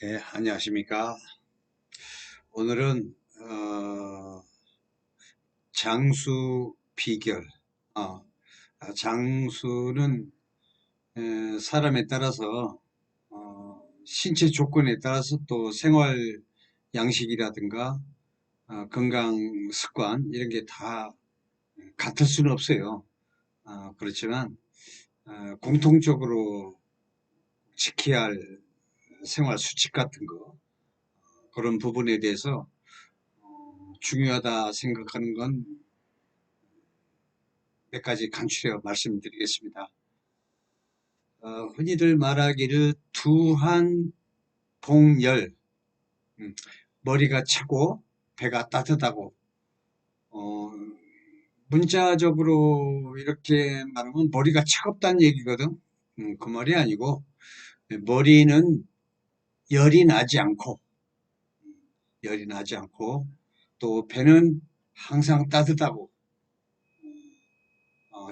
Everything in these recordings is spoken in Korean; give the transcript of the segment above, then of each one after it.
예, 안녕하십니까. 오늘은 장수 비결. 어, 장수는 사람에 따라서 신체 조건에 따라서 또 생활 양식이라든가 건강 습관 이런 게 다 같을 수는 없어요. 그렇지만 공통적으로 지켜야 할 생활 수칙 같은 거, 그런 부분에 대해서 중요하다 생각하는 건 몇 가지 간추려 말씀드리겠습니다. 흔히들 말하기를 두한복열, 머리가 차고 배가 따뜻하고, 어, 문자적으로 이렇게 말하면 머리가 차갑다는 얘기거든. 그 말이 아니고, 머리는 열이 나지 않고, 열이 나지 않고, 또 배는 항상 따뜻하고,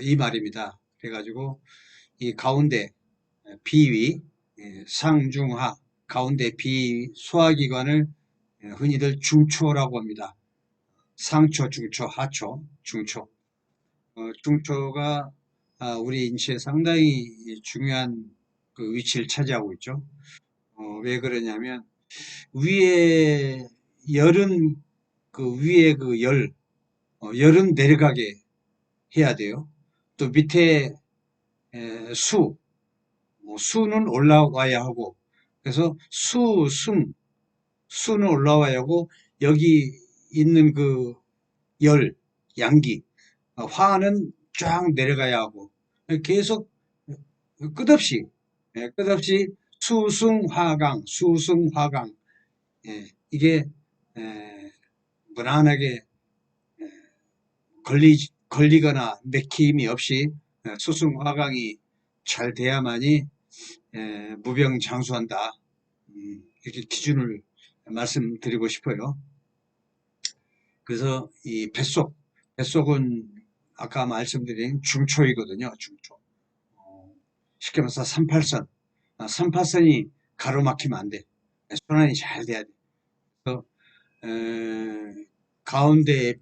이 말입니다. 그래가지고 이 가운데 비위, 상중하, 가운데 비 소화기관을 흔히들 중초라고 합니다. 상초, 중초, 하초, 중초. 중초가 우리 인체에 상당히 중요한 그 위치를 차지하고 있죠. 왜 그러냐면 위에 열은 그 위에 그 열은 내려가게 해야 돼요. 또 밑에 수, 수는 올라와야 하고, 그래서 수는 올라와야 하고, 여기 있는 그 열, 양기, 화는 쫙 내려가야 하고, 계속 끝없이, 끝없이 수승화강, 수승화강, 이게 무난하게 걸리거나 맥힘이 없이 수승화강이 잘 돼야만이 무병장수한다. 이렇게 기준을 말씀드리고 싶어요. 그래서 이 뱃속은 아까 말씀드린 중초이거든요. 중초. 쉽게 말해서 38선. 38선이 가로막히면 안 돼. 순환이 잘 돼야 돼. 그래서 가운데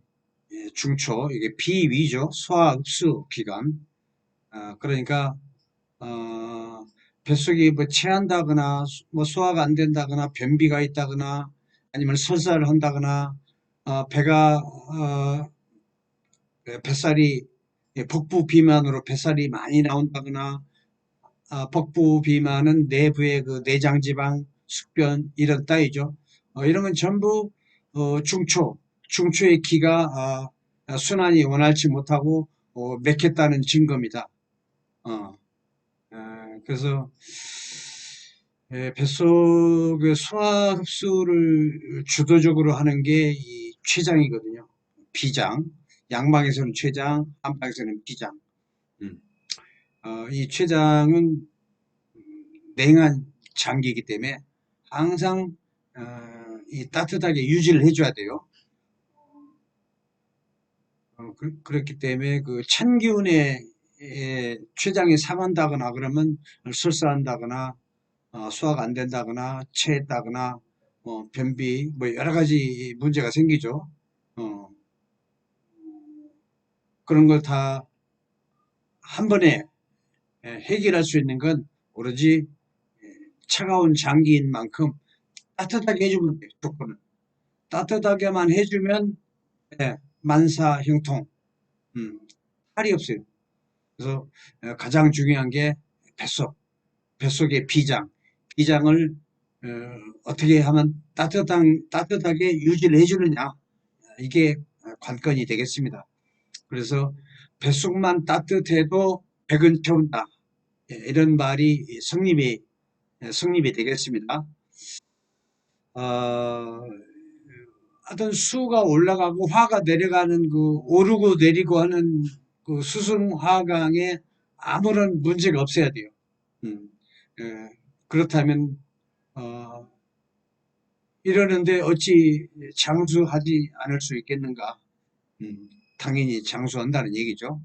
중초, 이게 비위죠. 소화 흡수 기관. 그러니까 뱃속이 뭐 체한다거나 뭐 소화가 안 된다거나 변비가 있다거나 아니면 설사를 한다거나 배가 뱃살이 복부 비만으로 뱃살이 많이 나온다거나 복부 비만은 내부의 그 내장 지방, 숙변 이런 따위죠. 이런 건 전부 중초의 기가 순환이 원활치 못하고 맥혔다는 증거입니다. 어, 그래서 뱃속의 소화 흡수를 주도적으로 하는 게 이 췌장이거든요. 비장, 양방에서는 췌장, 한방에서는 비장. 음. 이 췌장은 냉한 장기이기 때문에 항상 이 따뜻하게 유지를 해줘야 돼요. 그렇기 때문에 그 찬 기운에 췌장이 상한다거나 그러면 설사한다거나 소화가 안 된다거나 체했다거나 변비 뭐 여러 가지 문제가 생기죠. 어, 그런 걸 다 한 번에 해결할 수 있는 건 오로지 차가운 장기인 만큼 따뜻하게 해주면 돼요. 조건은 따뜻하게만 해주면 만사형통, 탈이 없어요. 그래서 가장 중요한 게 뱃속, 뱃속의 비장을 어떻게 하면 따뜻하게 유지를 해주느냐, 이게 관건이 되겠습니다. 그래서 뱃속만 따뜻해도 백은 태운다. 이런 말이 성립이 되겠습니다. 어, 어떤 수가 올라가고 화가 내려가는 그 오르고 내리고 하는 그 수승화강에 아무런 문제가 없어야 돼요. 음, 그렇다면 어, 이러는데 어찌 장수하지 않을 수 있겠는가? 당연히 장수한다는 얘기죠.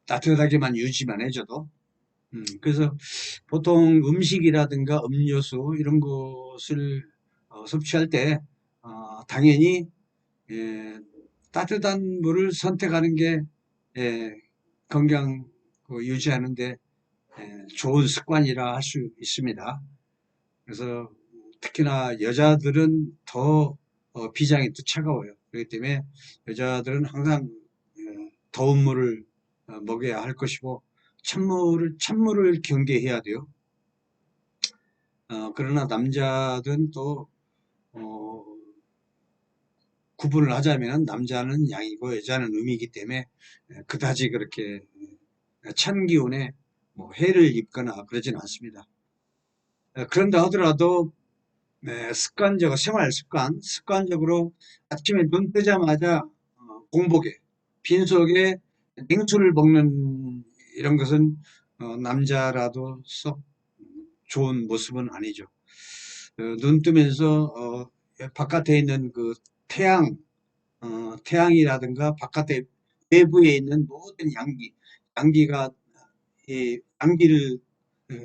따뜻하게만 유지만 해줘도. 그래서 보통 음식이라든가 음료수 이런 것을 섭취할 때 당연히 예, 따뜻한 물을 선택하는 게 예, 건강 유지하는데 좋은 습관이라 할 수 있습니다. 그래서 특히나 여자들은 더 비장이 또 차가워요. 그렇기 때문에 여자들은 항상 더운 물을 먹여야 할 것이고 찬물을 경계해야 돼요. 그러나 남자든 또 어, 구분을 하자면 남자는 양이고 여자는 음이기 때문에 그다지 그렇게 찬 기운에 뭐 해를 입거나 그러지는 않습니다. 그런다 하더라도 습관적으로 아침에 눈 뜨자마자 공복에 빈속에 냉수를 먹는 이런 것은 남자라도 썩 좋은 모습은 아니죠. 눈 뜨면서 바깥에 있는 그 태양, 태양이라든가 바깥에 외부에 있는 모든 양기가 이 양기를 어,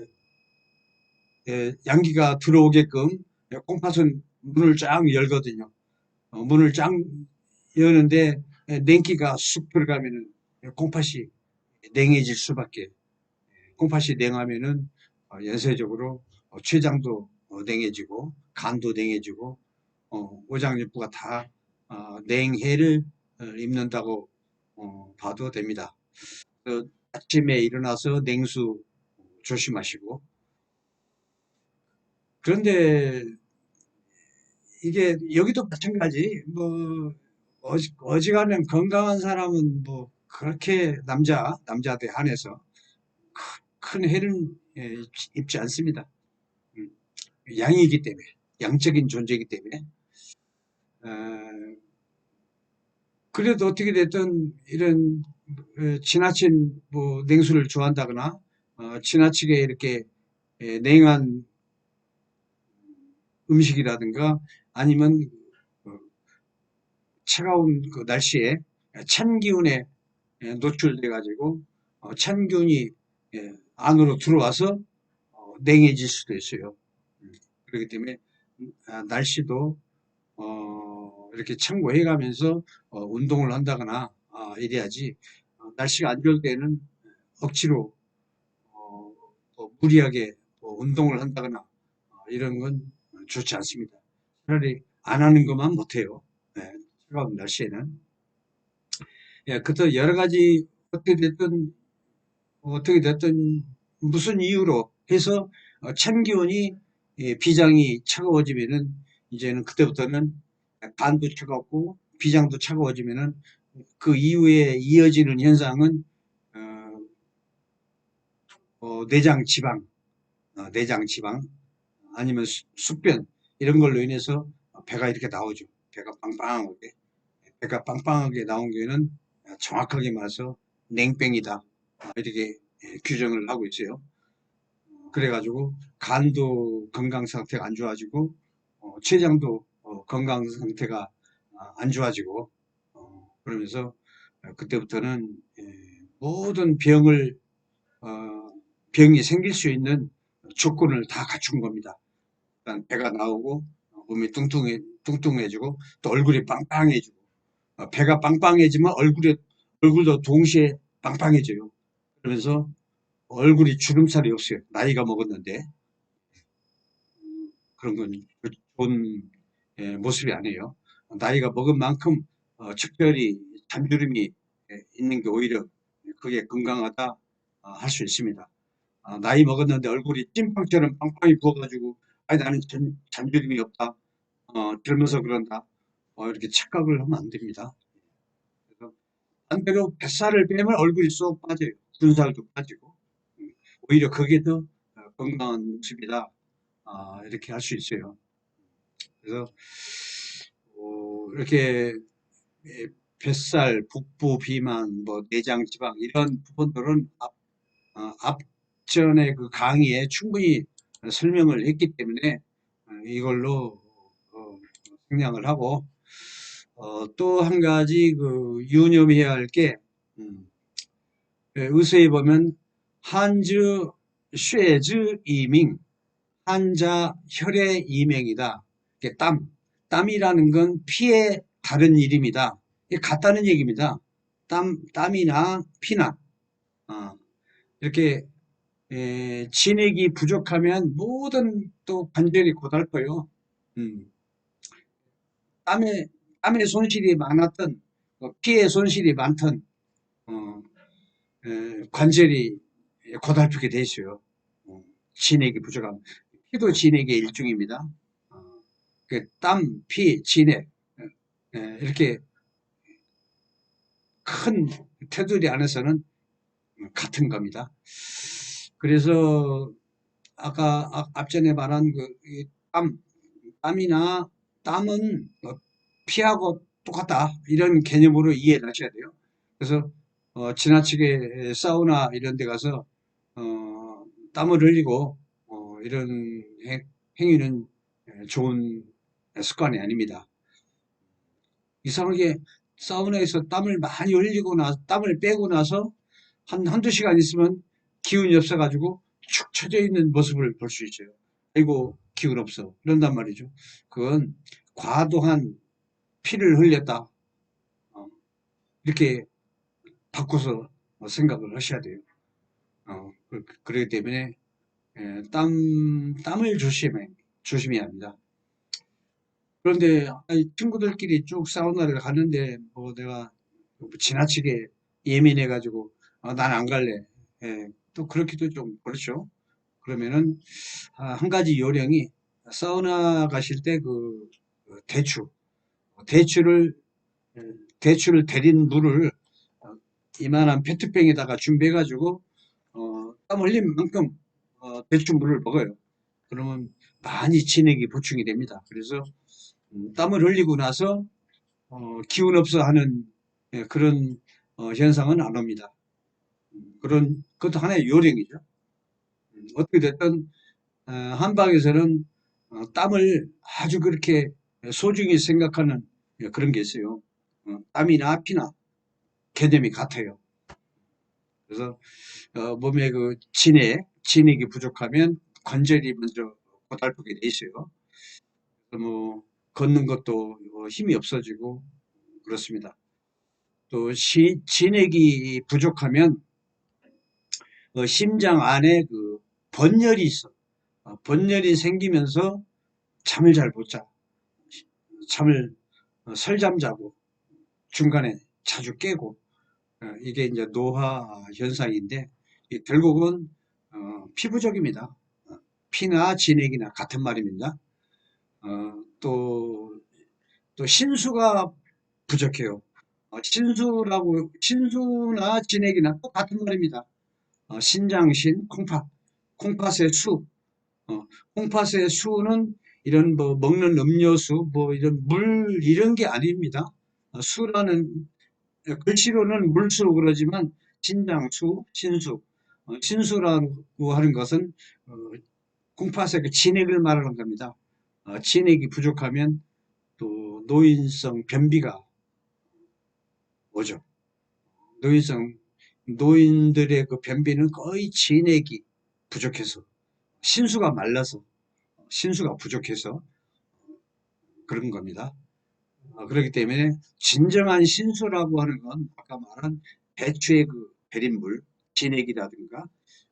양기가 들어오게끔 콩팥은 문을 쫙 열거든요. 문을 쫙 여는데 냉기가 쑥 들어가면은 콩팥이 냉해질 수밖에. 콩팥이 냉하면은 연쇄적으로 췌장도 냉해지고 간도 냉해지고 오장육부가 다 냉해를 입는다고 봐도 됩니다. 아침에 일어나서 냉수 조심하시고. 그런데 이게 여기도 마찬가지. 뭐 어지간한 건강한 사람은 뭐 그렇게 남자들 한해서 큰 해는 입지 않습니다. 음, 양이기 때문에, 양적인 존재이기 때문에. 어, 그래도 어떻게 됐든 이런 지나친 뭐 냉수를 좋아한다거나 지나치게 이렇게 냉한 음식이라든가 아니면 어, 차가운 그 날씨에 찬 기운에 노출돼 가지고 찬 기운이 안으로 들어와서 냉해질 수도 있어요. 그렇기 때문에 날씨도 이렇게 참고해 가면서 운동을 한다거나 이래야지. 날씨가 안 좋을 때는 억지로 무리하게 운동을 한다거나 이런 건 좋지 않습니다. 차라리 안 하는 것만 못해요. 네, 차가운 날씨에는. 예, 그것도 여러 가지 어떻게 됐든 무슨 이유로 해서 찬 기운이 비장이 차가워지면은 이제는 그때부터는 간도 차갑고 비장도 차가워지면은 그 이후에 이어지는 현상은 어, 내장 지방 아니면 숙변 이런 걸로 인해서 배가 이렇게 나오죠. 배가 빵빵하게 나온 게는 정확하게 말해서 냉병이다. 이렇게 규정을 하고 있어요. 그래가지고 간도 건강 상태가 안 좋아지고 췌장도 건강 상태가 안 좋아지고 그러면서 그때부터는 모든 어, 병이 생길 수 있는 조건을 다 갖춘 겁니다. 일단 배가 나오고 몸이 뚱뚱해지고 또 얼굴이 빵빵해지고 배가 빵빵해지면 얼굴도 동시에 빵빵해져요. 그러면서 얼굴이 주름살이 없어요. 나이가 먹었는데 그런 건 좋은 모습이 아니에요. 나이가 먹은 만큼 특별히 잔주름이 있는 게 오히려 그게 건강하다 할 수 있습니다. 나이 먹었는데 얼굴이 찐빵처럼 빵빵히 부어가지고 아니 나는 잔주름이 없다. 젊어서 그런다. 이렇게 착각을 하면 안 됩니다. 그래서 반대로 뱃살을 빼면 얼굴이 쏙 빠져요. 군살도 빠지고 오히려 그게 더 건강한 모습이다. 이렇게 할 수 있어요. 그래서 이렇게 뱃살, 북부 비만, 뭐 내장 지방 이런 부분들은 앞전에 그 강의에 충분히 설명을 했기 때문에 이걸로 생략을 하고 또 한 가지 그 유념해야 할 게 의서에 보면 한즈 쉐즈 이밍, 한자 혈의 이명이다. 이게 땀이라는 건 피의 다른 이름이다. 이게 같다는 얘기입니다. 땀이나 피나, 어, 이렇게 진액이 부족하면 모든 또 관절이 고달퍼요. 음, 땀에 땀의 손실이 많았던 피의 손실이 많던 어, 관절이 고달프게 돼 있어요. 어, 진액이 부족하면 피도 진액의 일종입니다. 어, 그 땀, 피, 진액 이렇게 큰 테두리 안에서는 같은 겁니다. 그래서 아까 앞전에 말한 땀이나 땀은 피하고 똑같다 이런 개념으로 이해를 하셔야 돼요. 그래서 지나치게 사우나 이런 데 가서 땀을 흘리고 이런 행위는 좋은 습관이 아닙니다. 이상하게 사우나에서 땀을 많이 흘리고 나서 땀을 빼고 나서 한두 시간 있으면 기운이 없어가지고 축 처져 있는 모습을 볼 수 있어요. 아이고 기운 없어 이런단 말이죠. 그건 과도한 피를 흘렸다. 어, 이렇게 바꿔서 생각을 하셔야 돼요. 그렇기 때문에 땀을 조심해야 합니다. 그런데 친구들끼리 쭉 사우나를 가는데 뭐 내가 지나치게 예민해가지고 난 안 갈래. 또 그렇기도 좀 그렇죠. 그러면은 한 가지 요령이 사우나 가실 때 대추, 대추를 대추를 데린 물을 이만한 페트병에다가 준비해가지고 땀 흘린 만큼 대추물을 먹어요. 그러면 많이 진액이 보충이 됩니다. 그래서 땀을 흘리고 나서 기운 없어 하는 그런 현상은 안 옵니다. 그것도 하나의 요령이죠. 어떻게 됐든 한방에서는 땀을 아주 그렇게 소중히 생각하는 그런 게 있어요. 땀이나 피나 개념이 같아요. 그래서 몸에 진액이 부족하면 관절이 먼저 고달프게 돼 있어요. 뭐 걷는 것도 힘이 없어지고 그렇습니다. 또 진액이 부족하면 심장 안에 번열이 있어. 번열이 생기면서 잠을 잘 못 자. 잠을 설잠 자고 중간에 자주 깨고 이게 이제 노화 현상인데 결국은 피부적입니다. 피나 진액이나 같은 말입니다. 또 신수가 부족해요. 신수나 진액이나 똑같은 말입니다. 신장신, 콩팥의 수. 콩팥의 수는 이런 뭐 먹는 음료수, 뭐 이런 물 이런 게 아닙니다. 수라는 글씨로는 물수 그러지만 신장수, 신수, 신수라고 하는 것은 콩팥의 그 진액을 말하는 겁니다. 진액이 부족하면 또 노인성 변비가 오죠. 노인성 노인들의 그 변비는 거의 진액이 부족해서 신수가 말라서 신수가 부족해서 그런 겁니다. 그렇기 때문에 진정한 신수라고 하는 건 아까 말한 배추의 그 대린물, 진액이라든가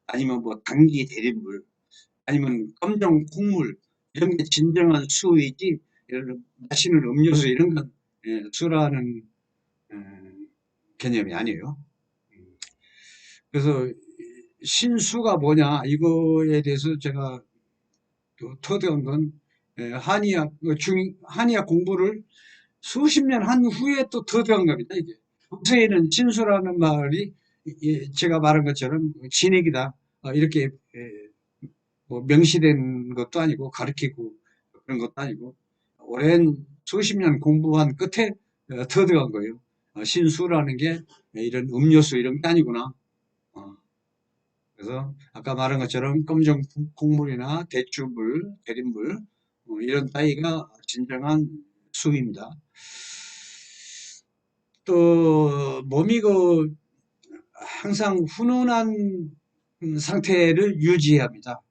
아니면 뭐 당귀 대린물 아니면 검정 콩물 이런 게 진정한 수이지 이런 마시는 음료수 이런 건 수라는 어, 개념이 아니에요. 그래서 신수가 뭐냐 이거에 대해서 제가 또 터득한 건 한의학 공부를 수십 년 한 후에 또 터득한 겁니다. 이게 요새에는 신수라는 말이 제가 말한 것처럼 진액이다 이렇게 뭐 명시된 것도 아니고 가르치고 그런 것도 아니고 오랜 수십 년 공부한 끝에 터득한 거예요. 신수라는 게 이런 음료수 이런 게 아니구나. 어, 그래서 아까 말한 것처럼 검정 콩물이나 대추물, 대린물 이런 따위가 진정한 수입니다. 또 몸이 항상 훈훈한 상태를 유지해야 합니다.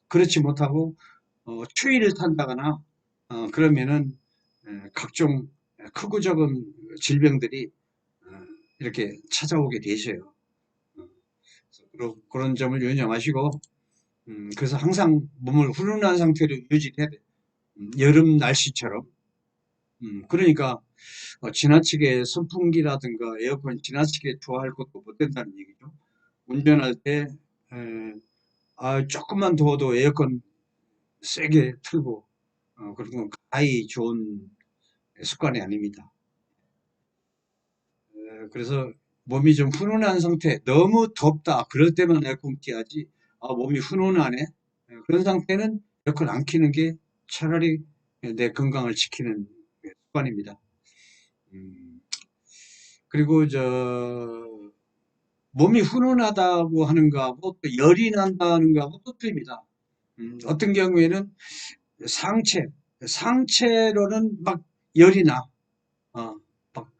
그렇지 못하고 추위를 탄다거나 그러면은 각종 크고 작은 질병들이 어, 이렇게 찾아오게 되셔요. 어, 그런 점을 유념하시고 그래서 항상 몸을 훈훈한 상태로 유지해야 돼요. 여름 날씨처럼. 그러니까 지나치게 선풍기라든가 에어컨 지나치게 좋아할 것도 못 된다는 얘기죠. 운전할 때 조금만 더워도 에어컨 세게 틀고 그런 건 아이 좋은 습관이 아닙니다. 그래서 몸이 좀 훈훈한 상태, 너무 덥다 그럴 때만 에어컨 켜야지. 몸이 훈훈하네. 그런 상태는 에어컨 안 켜는 게 차라리 내 건강을 지키는 습관입니다. 음, 그리고 몸이 훈훈하다고 하는 거하고 또 열이 난다는 거하고 또 틀립니다. 어떤 경우에는 상체, 상체로는 막 열이 나. 막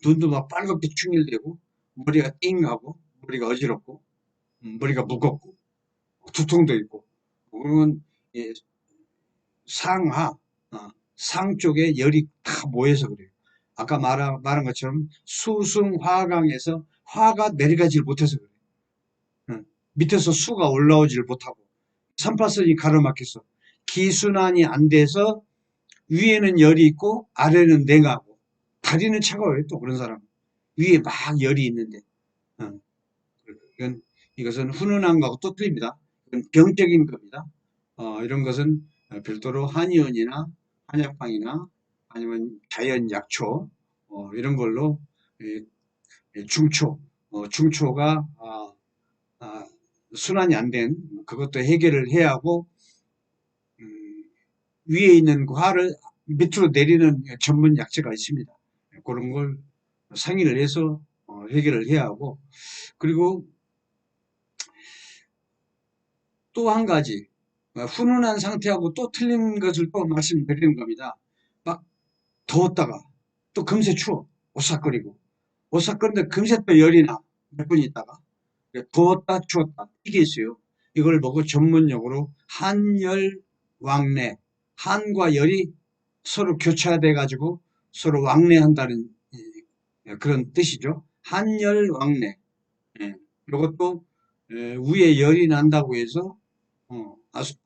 눈도 막 빨갛게 충혈되고, 머리가 띵하고, 머리가 어지럽고, 머리가 무겁고, 두통도 있고, 그러면 예, 상하, 상 쪽에 열이 다 모여서 그래요. 아까 말한 것처럼 수승화강에서 화가 내려가질 못해서 그래요. 밑에서 수가 올라오질 못하고, 3파선이 가로막혀서 기순환이 안 돼서 위에는 열이 있고 아래는 냉하고 다리는 차가워요. 또 그런 사람 위에 막 열이 있는데 어, 이건 이것은 훈훈한 거하고 또 틀립니다. 이건 병적인 겁니다. 이런 것은 별도로 한의원이나 한약방이나 아니면 자연 약초 이런 걸로 중초 중초가 아, 순환이 안 된 그것도 해결을 해야 하고 음, 위에 있는 화를 밑으로 내리는 전문 약재가 있습니다. 그런 걸 상의를 해서 해결을 해야 하고 그리고 또 한 가지 훈훈한 상태하고 또 틀린 것을 또 말씀드리는 겁니다. 막 더웠다가 또 금세 추워 오싹거리고 오싹거리는데 금세 또 열이 나 몇 분 있다가 더웠다 추웠다 이게 있어요. 이걸 보고 전문용어로 한열왕래 한과 열이 서로 교차돼 가지고 서로 왕래한다는 그런 뜻이죠. 한열왕래. 예. 이것도 위에 열이 난다고 해서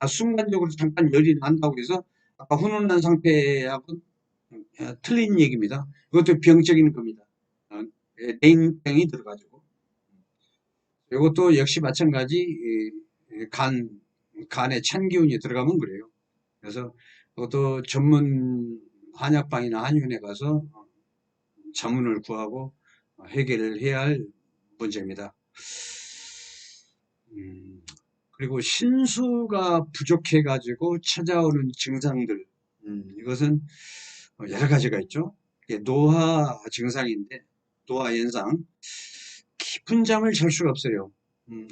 순간적으로 잠깐 열이 난다고 해서 아까 훈훈한 상태하고 틀린 얘기입니다. 이것도 병적인 겁니다. 어, 냉병이 들어가지고 이것도 역시 마찬가지 간에 찬 기운이 들어가면 그래요. 그래서 그것도 전문 한약방이나 한의원에 가서 자문을 구하고 해결을 해야 할 문제입니다. 음, 그리고 신수가 부족해가지고 찾아오는 증상들, 이것은 여러 가지가 있죠. 노화 증상인데, 노화 현상. 깊은 잠을 잘 수가 없어요.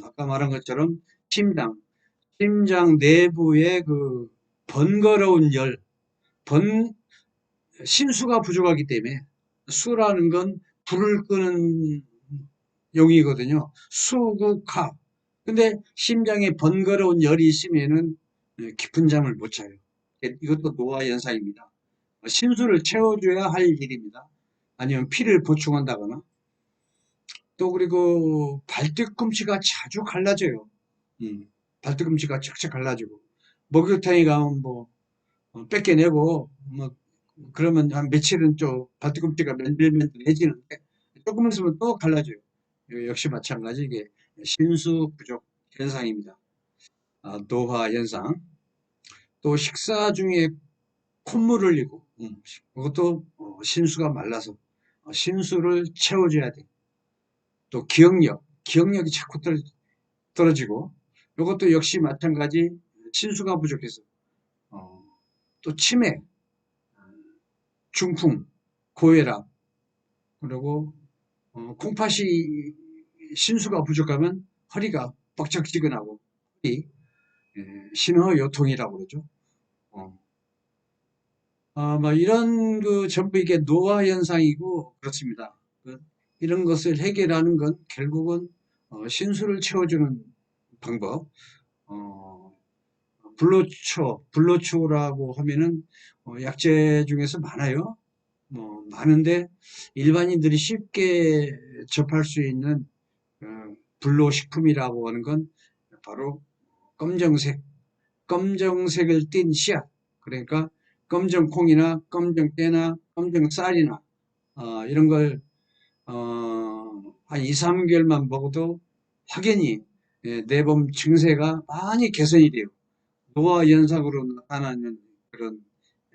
아까 말한 것처럼 심장 내부의 그 번거로운 열, 번, 신수가 부족하기 때문에 수라는 건 불을 끄는 용이거든요. 수국화. 근데 심장에 번거로운 열이 있으면은 깊은 잠을 못 자요. 이것도 노화 현상입니다. 신수를 채워줘야 할 일입니다. 아니면 피를 보충한다거나 또 그리고 발뒤꿈치가 자주 갈라져요. 발뒤꿈치가 쫙쫙 갈라지고 목욕탕에 가면 뭐 뺏겨내고 뭐 그러면 한 며칠은 좀 발뒤꿈치가 맨들맨들해지는데 조금 있으면 또 갈라져요. 역시 마찬가지 이게 신수 부족 현상입니다. 노화 현상. 또 식사 중에 콧물을 흘리고 그것도 신수가 말라서 신수를 채워줘야 돼. 또 기억력이 자꾸 떨어지고 이것도 역시 마찬가지 신수가 부족해서 어, 또 치매, 중풍, 고혈압 그리고 콩팥이 신수가 부족하면 허리가 뻑적지근하고 신호요통이라고 그러죠. 어. 뭐 이런 그 전부 이게 노화 현상이고 그렇습니다. 이런 것을 해결하는 건 결국은 신수를 채워주는 방법. 어, 불로초라고 하면은 약재 중에서 많아요. 많은데 일반인들이 쉽게 접할 수 있는 어, 불로식품이라고 하는 건 바로 검정색, 검정색을 띤 씨앗. 그러니까 검정콩이나 검정깨나 검정쌀이나 이런 걸 한 2, 3개월만 먹어도 확연히 내범 증세가 많이 개선이 돼요. 노화 현상으로 나타나는 그런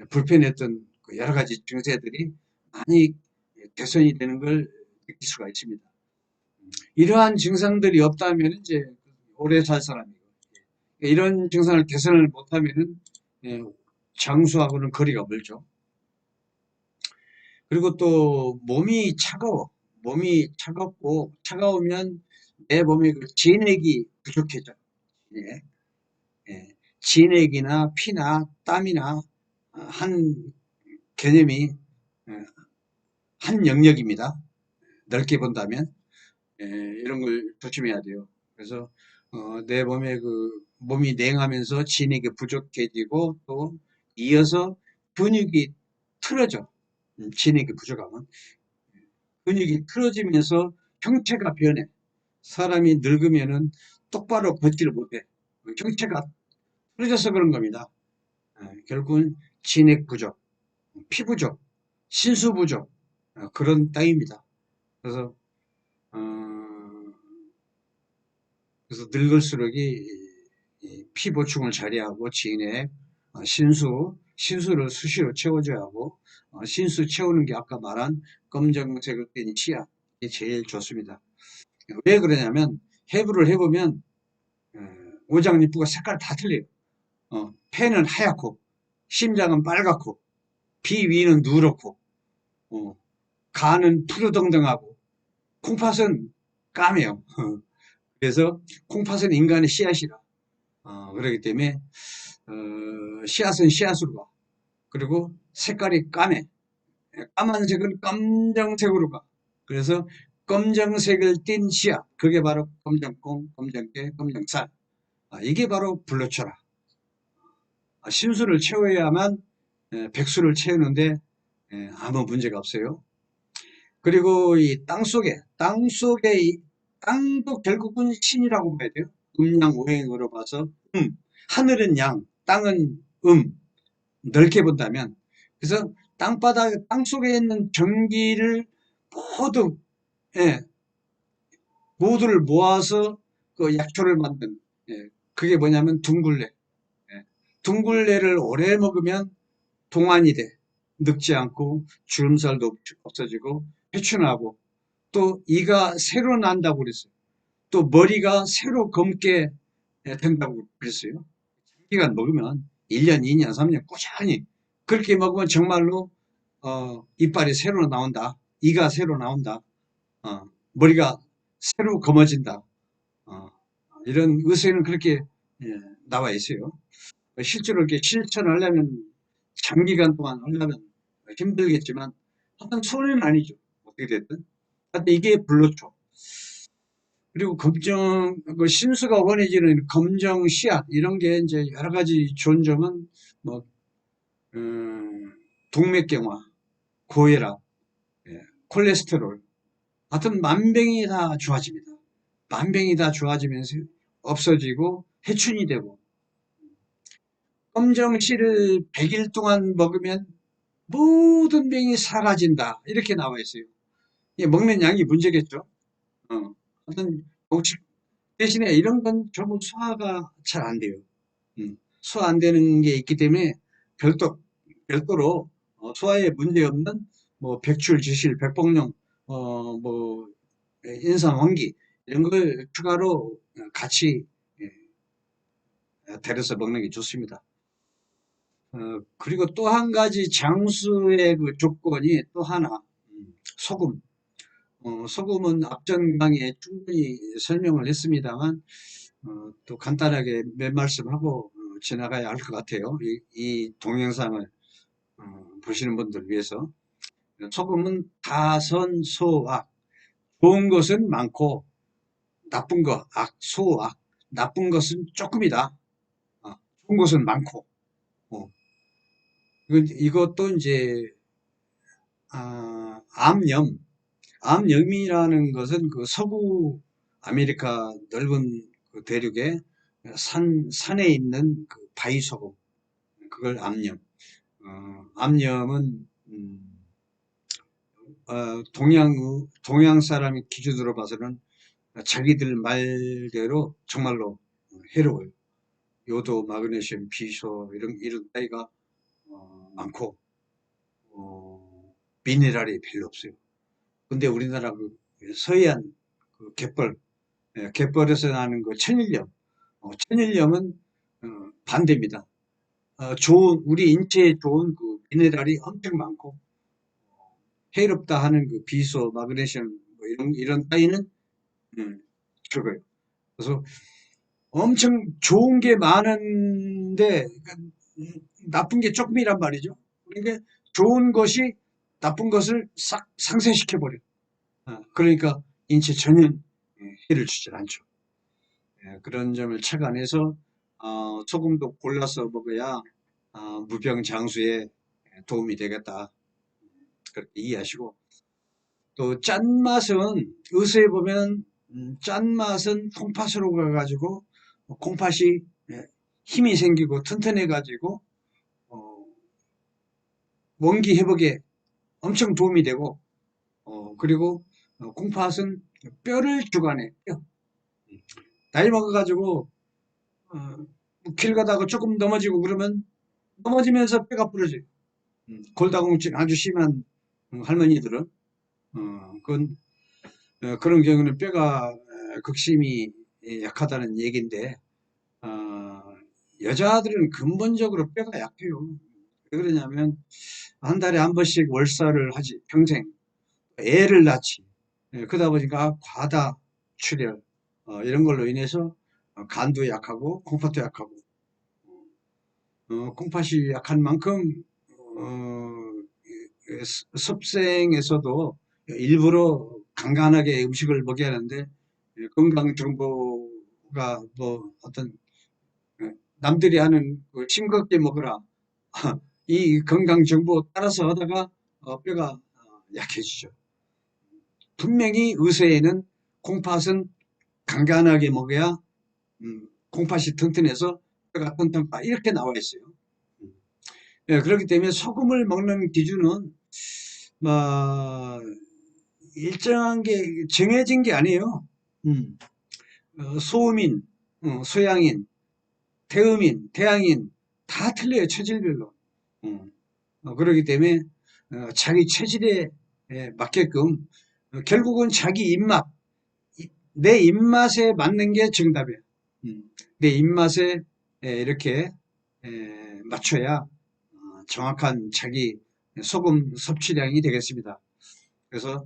불편했던 그 여러 가지 증세들이 많이 개선이 되는 걸 느낄 수가 있습니다. 이러한 증상들이 없다면 이제 오래 살 사람이고, 이런 증상을 개선을 못하면은 장수하고는 거리가 멀죠. 그리고 또 몸이 차가워. 몸이 차갑고 차가우면 내 몸에 그 진액이 부족해져. 예. 예. 진액이나 피나 땀이나 한 개념이 한 영역입니다. 넓게 본다면 이런 걸 조심해야 돼요. 그래서 내 몸에 그 몸이 냉하면서 진액이 부족해지고 또 이어서 근육이 틀어져. 진액이 부족하면 근육이 틀어지면서 형체가 변해. 사람이 늙으면은 똑바로 걷지를 못해. 형체가 틀어져서 그런 겁니다. 결국은 진액 부족, 피 부족, 신수 부족 그런 땅입니다. 그래서 어, 그래서 늙을수록 피 보충을 잘해야 하고 진액, 신수를 수시로 채워줘야 하고 신수 채우는 게 아까 말한 검정색을 띤 치약 이 제일 좋습니다. 왜 그러냐면 해부를 해보면 오장육부가 색깔 다 틀려요. 폐는 하얗고 심장은 빨갛고 비위는 누렇고 간은 푸르덩덩하고 콩팥은 까매요. 그래서 콩팥은 인간의 씨앗이라 그렇기 때문에 씨앗은 씨앗으로 가. 그리고 색깔이 까매. 까만색은 검정색으로 가. 그래서 검정색을 띤 씨앗. 그게 바로 검정콩, 검정깨, 검정쌀. 이게 바로 불로초라. 신수를 채워야만 백수를 채우는데 아무 문제가 없어요. 그리고 이 땅속에 땅도 결국은 신이라고 봐야 돼요. 음양오행으로 봐서 하늘은 양, 땅은 넓게 본다면 그래서 땅속에 있는 전기를 모두 예, 모두를 모아서 그 약초를 만든 그게 뭐냐면 둥굴레. 둥굴레를 오래 먹으면 동안이 돼. 늙지 않고 주름살도 없어지고 회춘하고 또 이가 새로 난다고 그랬어요. 또 머리가 새로 검게 된다고 그랬어요. 기간 먹으면 1년, 2년, 3년 꾸준히 그렇게 먹으면 정말로 이빨이 새로 나온다. 이가 새로 나온다. 머리가 새로 검어진다. 어, 이런 의사는 그렇게 예, 나와 있어요. 실제로 이렇게 실천하려면 장기간 동안 하려면 힘들겠지만 하여튼 손해는 아니죠. 어떻게 됐든. 하여튼 이게 불로초. 그리고 그 신수가 원해지는 검정 씨앗 이런 게 이제 여러 가지 좋은 점은 뭐 동맥경화, 고혈압, 콜레스테롤, 하여튼 만병이 다 좋아집니다. 만병이 다 좋아지면서 없어지고 해춘이 되고 검정씨를 100일 동안 먹으면 모든 병이 사라진다 이렇게 나와 있어요. 먹는 양이 문제겠죠. 하여튼 공식 대신에 이런 건 전부 소화가 잘 안 돼요. 소화 안 되는 게 있기 때문에 별도로 소화에 문제 없는 뭐 백출, 지실, 백복용, 뭐 인삼, 황기 이런 걸 추가로 같이 데려서 먹는 게 좋습니다. 그리고 또 한 가지 장수의 그 조건이 또 하나 소금. 소금은 앞전 강의에 충분히 설명을 했습니다만 또 간단하게 몇 말씀 하고 지나가야 할 것 같아요. 이 동영상을 보시는 분들 위해서 소금은 다선소악 좋은 것은 많고 나쁜 거, 악, 소악, 나쁜 것은 조금이다. 좋은 것은 많고. 어, 이것도 이제 암염, 암염이라는 것은 그 서부 아메리카 넓은 그 대륙에 산에 있는 그 바위소금, 그걸 암염. 암염은 동양 사람의 기준으로 봐서는 자기들 말대로 정말로 해로워요. 요도, 마그네슘, 비소 이런 따위가 많고 미네랄이 별로 없어요. 근데 우리나라 그 서해안 그 갯벌에서 나는 그 천일염은 반대입니다. 우리 인체에 좋은 그 미네랄이 엄청 많고 해롭다 하는 그 비소, 마그네슘 뭐 이런 따위는 적어요. 그래서 엄청 좋은 게 많은데 나쁜 게 조금이란 말이죠. 그러니까 좋은 것이 나쁜 것을 싹 상쇄시켜 버려. 그러니까 인체 전혀 해를 주질 않죠. 그런 점을 착안해서 소금도 골라서 먹어야 무병장수에 도움이 되겠다. 그렇게 이해하시고 또 짠맛은 의서에 보면 짠맛은 콩팥으로 가가지고 콩팥이 힘이 생기고 튼튼해 가지고 원기 회복에 엄청 도움이 되고 그리고 콩팥은 뼈를 주관해. 뼈. 나이 먹어가지고 길 가다가 조금 넘어지고 그러면 넘어지면서 뼈가 부러져요. 골다공증 아주 심한 할머니들은 그건 그런 경우는 뼈가 극심히 약하다는 얘기인데 여자들은 근본적으로 뼈가 약해요. 왜 그러냐면 한 달에 한 번씩 월사를 하지 평생 애를 낳지. 그러다 보니까 과다 출혈 이런 걸로 인해서 간도 약하고 콩팥도 약하고 콩팥이 약한 만큼 섭생에서도 일부러 간간하게 음식을 먹여야 하는데 건강 정보가 뭐 어떤 남들이 하는 그 싱겁게 먹으라 이 건강 정보 따라서 하다가 뼈가 약해지죠. 분명히 의사에는 콩팥은 간간하게 먹어야 콩팥이 튼튼해서 뼈가 튼튼하다 이렇게 나와 있어요. 그렇기 때문에 소금을 먹는 기준은 뭐 일정한 게 정해진 게 아니에요. 소음인, 소양인, 태음인, 태양인 다 틀려요. 체질별로. 그렇기 때문에 자기 체질에 맞게끔 결국은 자기 입맛, 내 입맛에 맞는 게 정답이에요. 내 입맛에 이렇게 맞춰야 정확한 자기 소금 섭취량이 되겠습니다. 그래서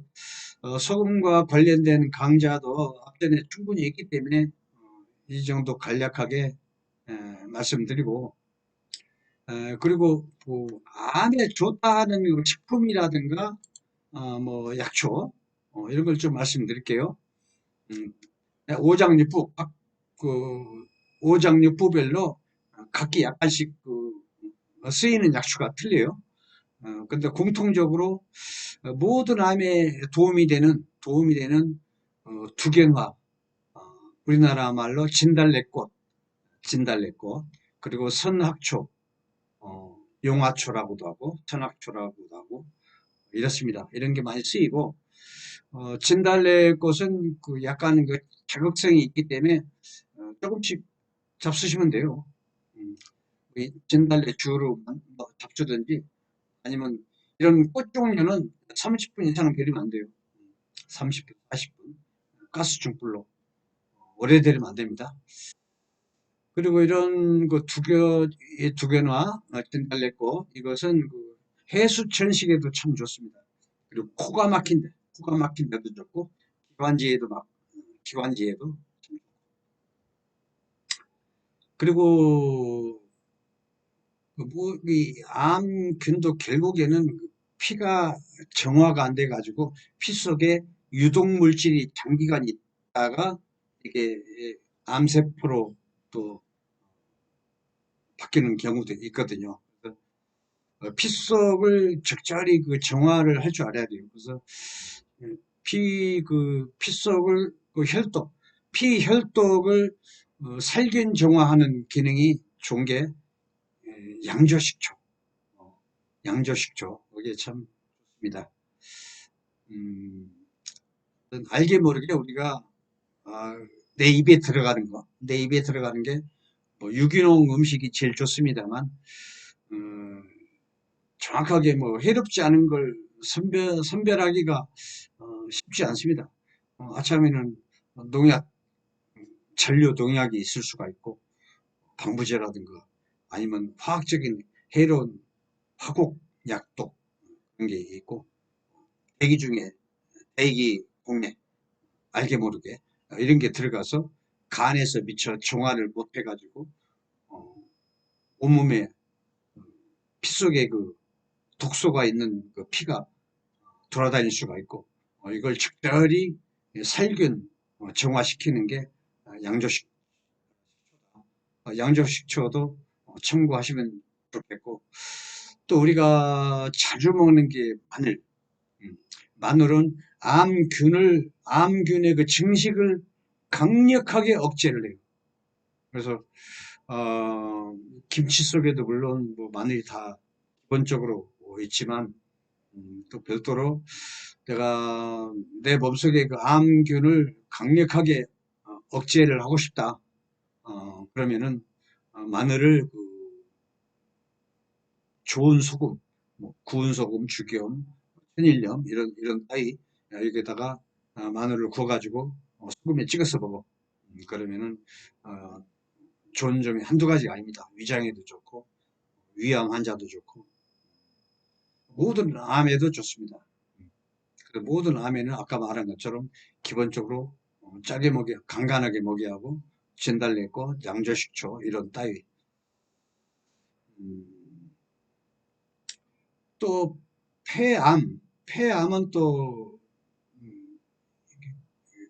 소금과 관련된 강좌도 앞전에 충분히 있기 때문에 이 정도 간략하게 말씀드리고 그리고 뭐 암에 좋다 하는 식품이라든가 뭐 약초 이런 걸 좀 말씀드릴게요. 음, 오장육부 그 오장육부별로 각기 약간씩 쓰이는 약초가 틀려요. 근데 공통적으로 모든 암에 도움이 되는 두견화, 우리나라 말로 진달래꽃, 그리고 선학초, 용화초라고도 하고 선학초라고도 하고 이렇습니다. 이런 게 많이 쓰이고 진달래꽃은 그 약간 그 자극성이 있기 때문에 조금씩 잡수시면 돼요. 이 진달래 주로 뭐 잡수든지 아니면 이런 꽃 종류는 30분 이상은 버리면 안 돼요. 30분, 40분. 가스 중불로 오래되면 안 됩니다. 그리고 이런 그 두견화, 진달래꽃 이것은 그 해수 천식에도 참 좋습니다. 그리고 코가 막힌 데도 좋고 기관지에도 참 좋고. 그리고 이 암균도 결국에는 피가 정화가 안 돼 가지고 피 속에 유독 물질이 장기간 있다가 이게 암세포로 또 바뀌는 경우도 있거든요. 그래서 피 속을 적절히 그 정화를 할 줄 알아야 돼요. 그래서 피 속을 그 혈독, 피 혈독을 살균 정화하는 기능이 좋은 게 양조식초, 양조식초. 이게 참 좋습니다. 알게 모르게 우리가 내 입에 들어가는 거, 내 입에 들어가는 게 뭐 유기농 음식이 제일 좋습니다만 정확하게 뭐 해롭지 않은 걸 선별하기가 쉽지 않습니다. 아참에는 농약, 잔류 농약이 있을 수가 있고 방부제라든가 아니면 화학적인 해로운 화곡약도 그런 게 있고 대기 중에 대기 공해 알게 모르게 이런 게 들어가서 간에서 미처 정화를 못 해가지고 온몸에 피 속에 그 독소가 있는 그 피가 돌아다닐 수가 있고 이걸 적절히 살균 정화시키는 게 양조식 양조식초도 참고하시면 좋겠고 또 우리가 자주 먹는 게 마늘. 마늘은 암균의 그 증식을 강력하게 억제를 해요. 그래서 김치 속에도 물론 뭐 마늘이 다 기본적으로 있지만 또 별도로 내가 내 몸속에 그 암균을 강력하게 억제를 하고 싶다. 그러면은 마늘을 그 좋은 소금, 뭐 구운 소금, 죽염, 천일염 이런 따위 여기에다가 마늘을 구워가지고 소금에 찍어서 먹어. 그러면은 좋은 점이 한두 가지가 아닙니다. 위장에도 좋고 위암 환자도 좋고 모든 암에도 좋습니다. 모든 암에는 아까 말한 것처럼 기본적으로 짜게 먹여, 간간하게 먹여야 하고 진달래꽃, 양조식초 이런 따위. 또 폐암은 또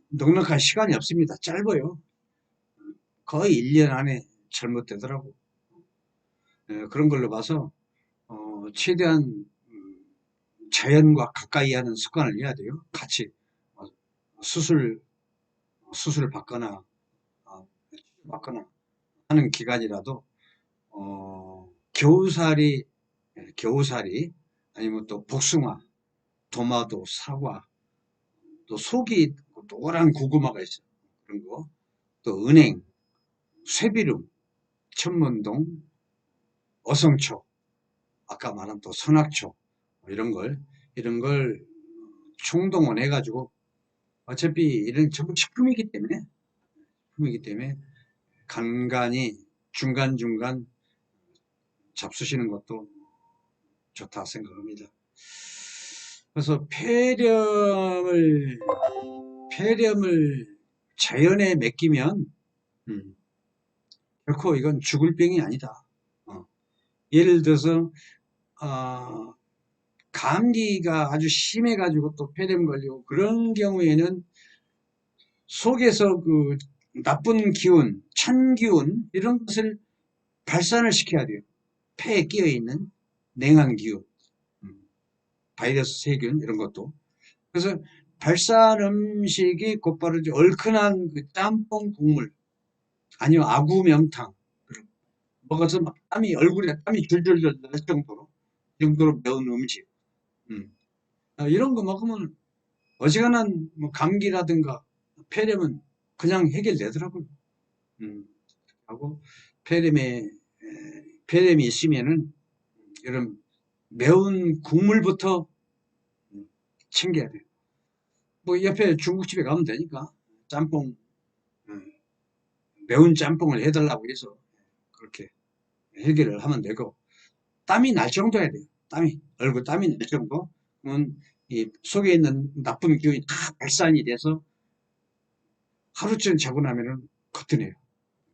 넉넉할 시간이 없습니다. 짧아요. 거의 1년 안에 잘못되더라고. 그런 걸로 봐서 최대한 자연과 가까이 하는 습관을 해야 돼요. 같이 수술 받거나 받거나 하는 기간이라도 겨우살이 아니면 또 복숭아, 도마도, 사과, 또 속이 노란 고구마가 있어요. 그런 거, 또 은행, 쇠비름, 천문동, 어성초, 아까 말한 또 선악초 이런 걸 총동원 해가지고 어차피 이런 전부 식품이기 때문에 간간히 중간중간 잡수시는 것도 좋다 생각합니다. 그래서 폐렴을 자연에 맡기면 결코 이건 죽을 병이 아니다. 예를 들어서 감기가 아주 심해가지고 또 폐렴 걸리고 그런 경우에는 속에서 그 나쁜 기운, 찬기운 이런 것을 발산을 시켜야 돼요. 폐에 끼어있는 냉한 기운, 바이러스 세균 이런 것도. 그래서 발산 음식이 곧바로 얼큰한 그 짬뽕 국물 아니면 아구 명탕 먹어서 막 얼굴에 땀이 줄줄줄 날 정도로 매운 음식. 이런 거 먹으면 어지간한 뭐 감기라든가 폐렴은 그냥 해결되더라고요. 하고 폐렴이 있으면은 이런 매운 국물부터 챙겨야 돼요. 뭐 옆에 중국집에 가면 되니까 짬뽕 매운 짬뽕을 해달라고 해서 그렇게 해결을 하면 되고 땀이 날 정도야 돼요. 얼굴 땀이 날 정도. 그러면 이 속에 있는 나쁜 기운이 다 발산이 돼서 하루쯤 자고 나면은 거뜬해요.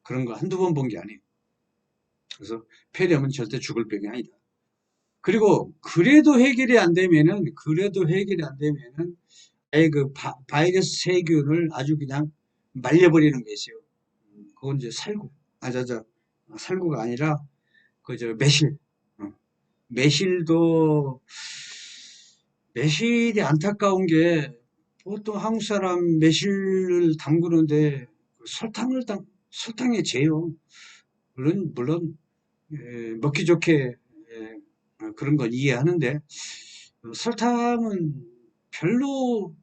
그런 거 한두 번 본 게 아니에요. 그래서 폐렴은 절대 죽을 병이 아니다. 그리고 그래도 해결이 안 되면은 아예 그 바이러스 세균을 아주 그냥 말려버리는 게 있어요. 그건 이제 살구. 살구가 아니라, 매실. 어, 매실도, 매실이 안타까운 게, 보통 한국 사람 매실을 담그는데, 설탕에 재요. 물론, 먹기 좋게, 그런 건 이해하는데, 설탕은 별로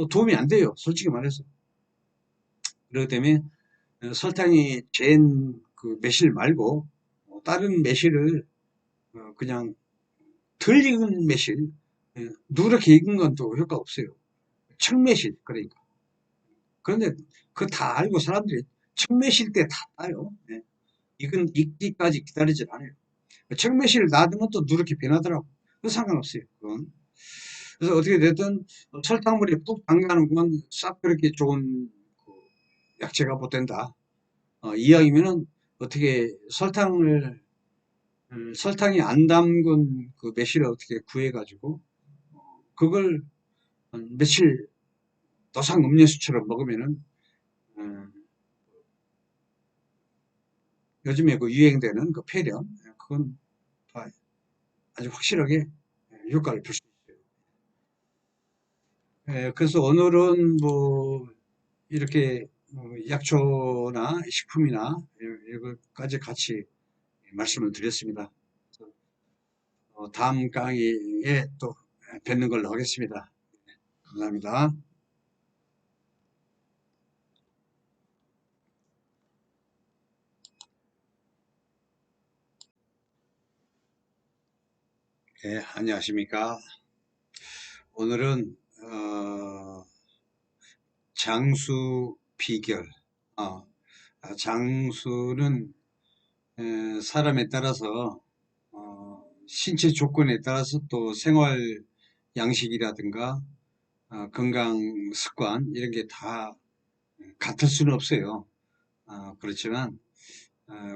도움이 안 돼요. 솔직히 말해서. 그렇기 때문에 설탕이 젠 그 매실 말고 다른 매실을 그냥 덜 익은 매실, 누렇게 익은 건 또 효과 없어요. 청매실 그러니까. 그런데 그거 다 알고 사람들이 청매실 때 다 따요. 익기까지 기다리질 않아요. 청매실 놔두면 또 누렇게 변하더라고. 그 상관없어요. 그건. 그래서 어떻게 됐든 설탕물이 뚝 담가는 건 싹 그렇게 좋은 그 약재가 못 된다. 이왕이면은 어떻게 설탕이 안 담근 그 매실을 어떻게 구해가지고 그걸 며칠 노상 음료수처럼 먹으면은 어, 요즘에 그 유행되는 그 폐렴 그건 아주 확실하게 효과를 볼 수 있어요. 그래서 오늘은 뭐 이렇게 약초나 식품이나 이것까지 같이 말씀을 드렸습니다. 다음 강의에 또 뵙는 걸로 하겠습니다. 감사합니다. 네, 안녕하십니까. 오늘은 장수 비결. 어, 장수는 사람에 따라서 신체 조건에 따라서 또 생활 양식이라든가 건강 습관 이런 게 다 같을 수는 없어요. 그렇지만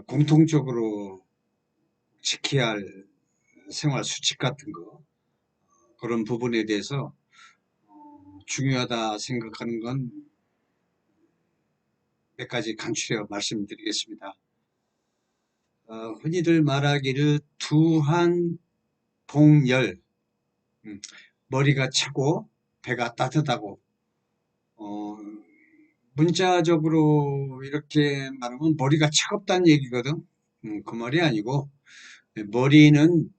공통적으로 지켜야 할 생활 수칙 같은 거 그런 부분에 대해서 중요하다 생각하는 건 몇 가지 간추려 말씀드리겠습니다. 흔히들 말하기를 두한 복열, 머리가 차고 배가 따뜻하고 어, 문자적으로 이렇게 말하면 머리가 차갑다는 얘기거든. 그 말이 아니고 머리는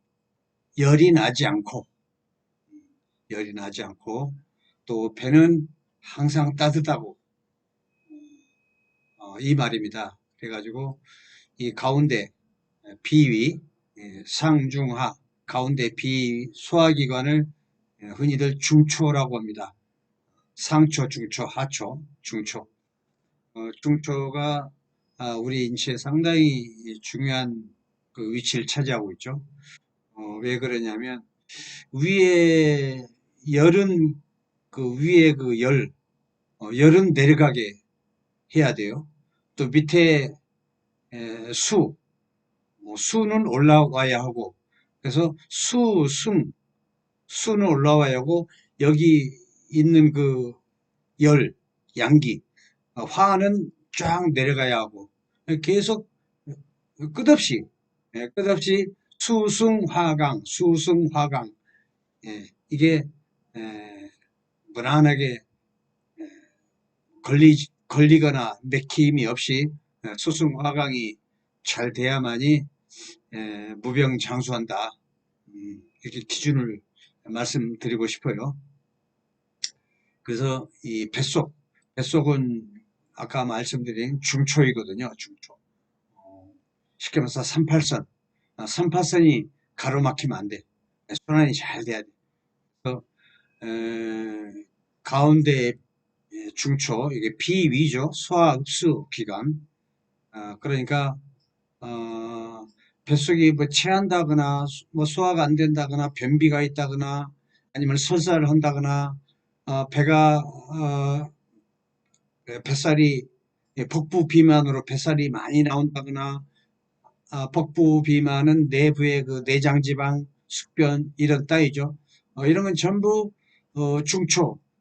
열이 나지 않고 열이 나지 않고 또 배는 항상 따뜻하고 이 말입니다. 그래가지고 이 가운데 비위, 상중하 가운데 비위 소화기관을 흔히들 중초라고 합니다. 상초, 중초, 하초, 중초. 중초가 우리 인체에 상당히 중요한 그 위치를 차지하고 있죠. 왜 그러냐면 위에 열은 그 위에 그 열은 내려가게 해야 돼요. 또 밑에 수, 수는 올라와야 하고 그래서 수는 올라와야 하고 여기 있는 그 열, 양기, 화는 쫙 내려가야 하고 계속 끝없이 끝없이 수승화강, 수승화강 이게 에, 무난하게 걸리거나 맥힘이 없이 수승화강이 잘 돼야만이 무병장수한다. 이렇게 기준을 말씀드리고 싶어요. 그래서 이 뱃속은 아까 말씀드린 중초이거든요. 중초. 쉽게 말해서 38선. 38선이 가로막히면 안 돼. 순환이 잘 돼야 돼. 그래서 가운데 중초, 이게 비위죠. 소화 흡수 기관. 그러니까 뱃속이 뭐 체한다거나 뭐 소화가 안 된다거나 변비가 있다거나 아니면 설사를 한다거나 배가 뱃살이 복부 비만으로 뱃살이 많이 나온다거나 복부 비만은 내부의 그 내장 지방, 숙변 이런 따위죠. 이런 건 전부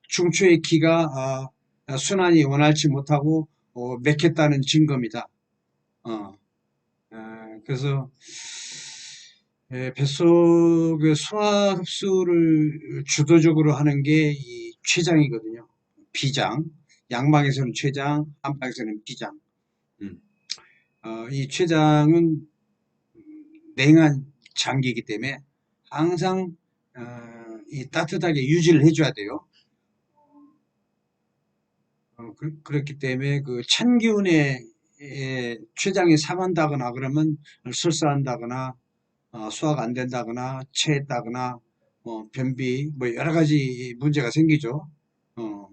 중초의 기가 순환이 원활치 못하고 맥혔다는 증거입니다. 어, 그래서 뱃속의 소화 흡수를 주도적으로 하는 게 이 췌장이거든요. 비장, 양방에서는 췌장, 한방에서는 비장. 음. 이 췌장은 냉한 장기이기 때문에 항상 이 따뜻하게 유지를 해줘야 돼요. 그렇기 때문에 그 찬 기운에 췌장이 상한다거나 그러면 설사한다거나 소화가 안 된다거나 체했다거나 변비 뭐 여러 가지 문제가 생기죠. 어,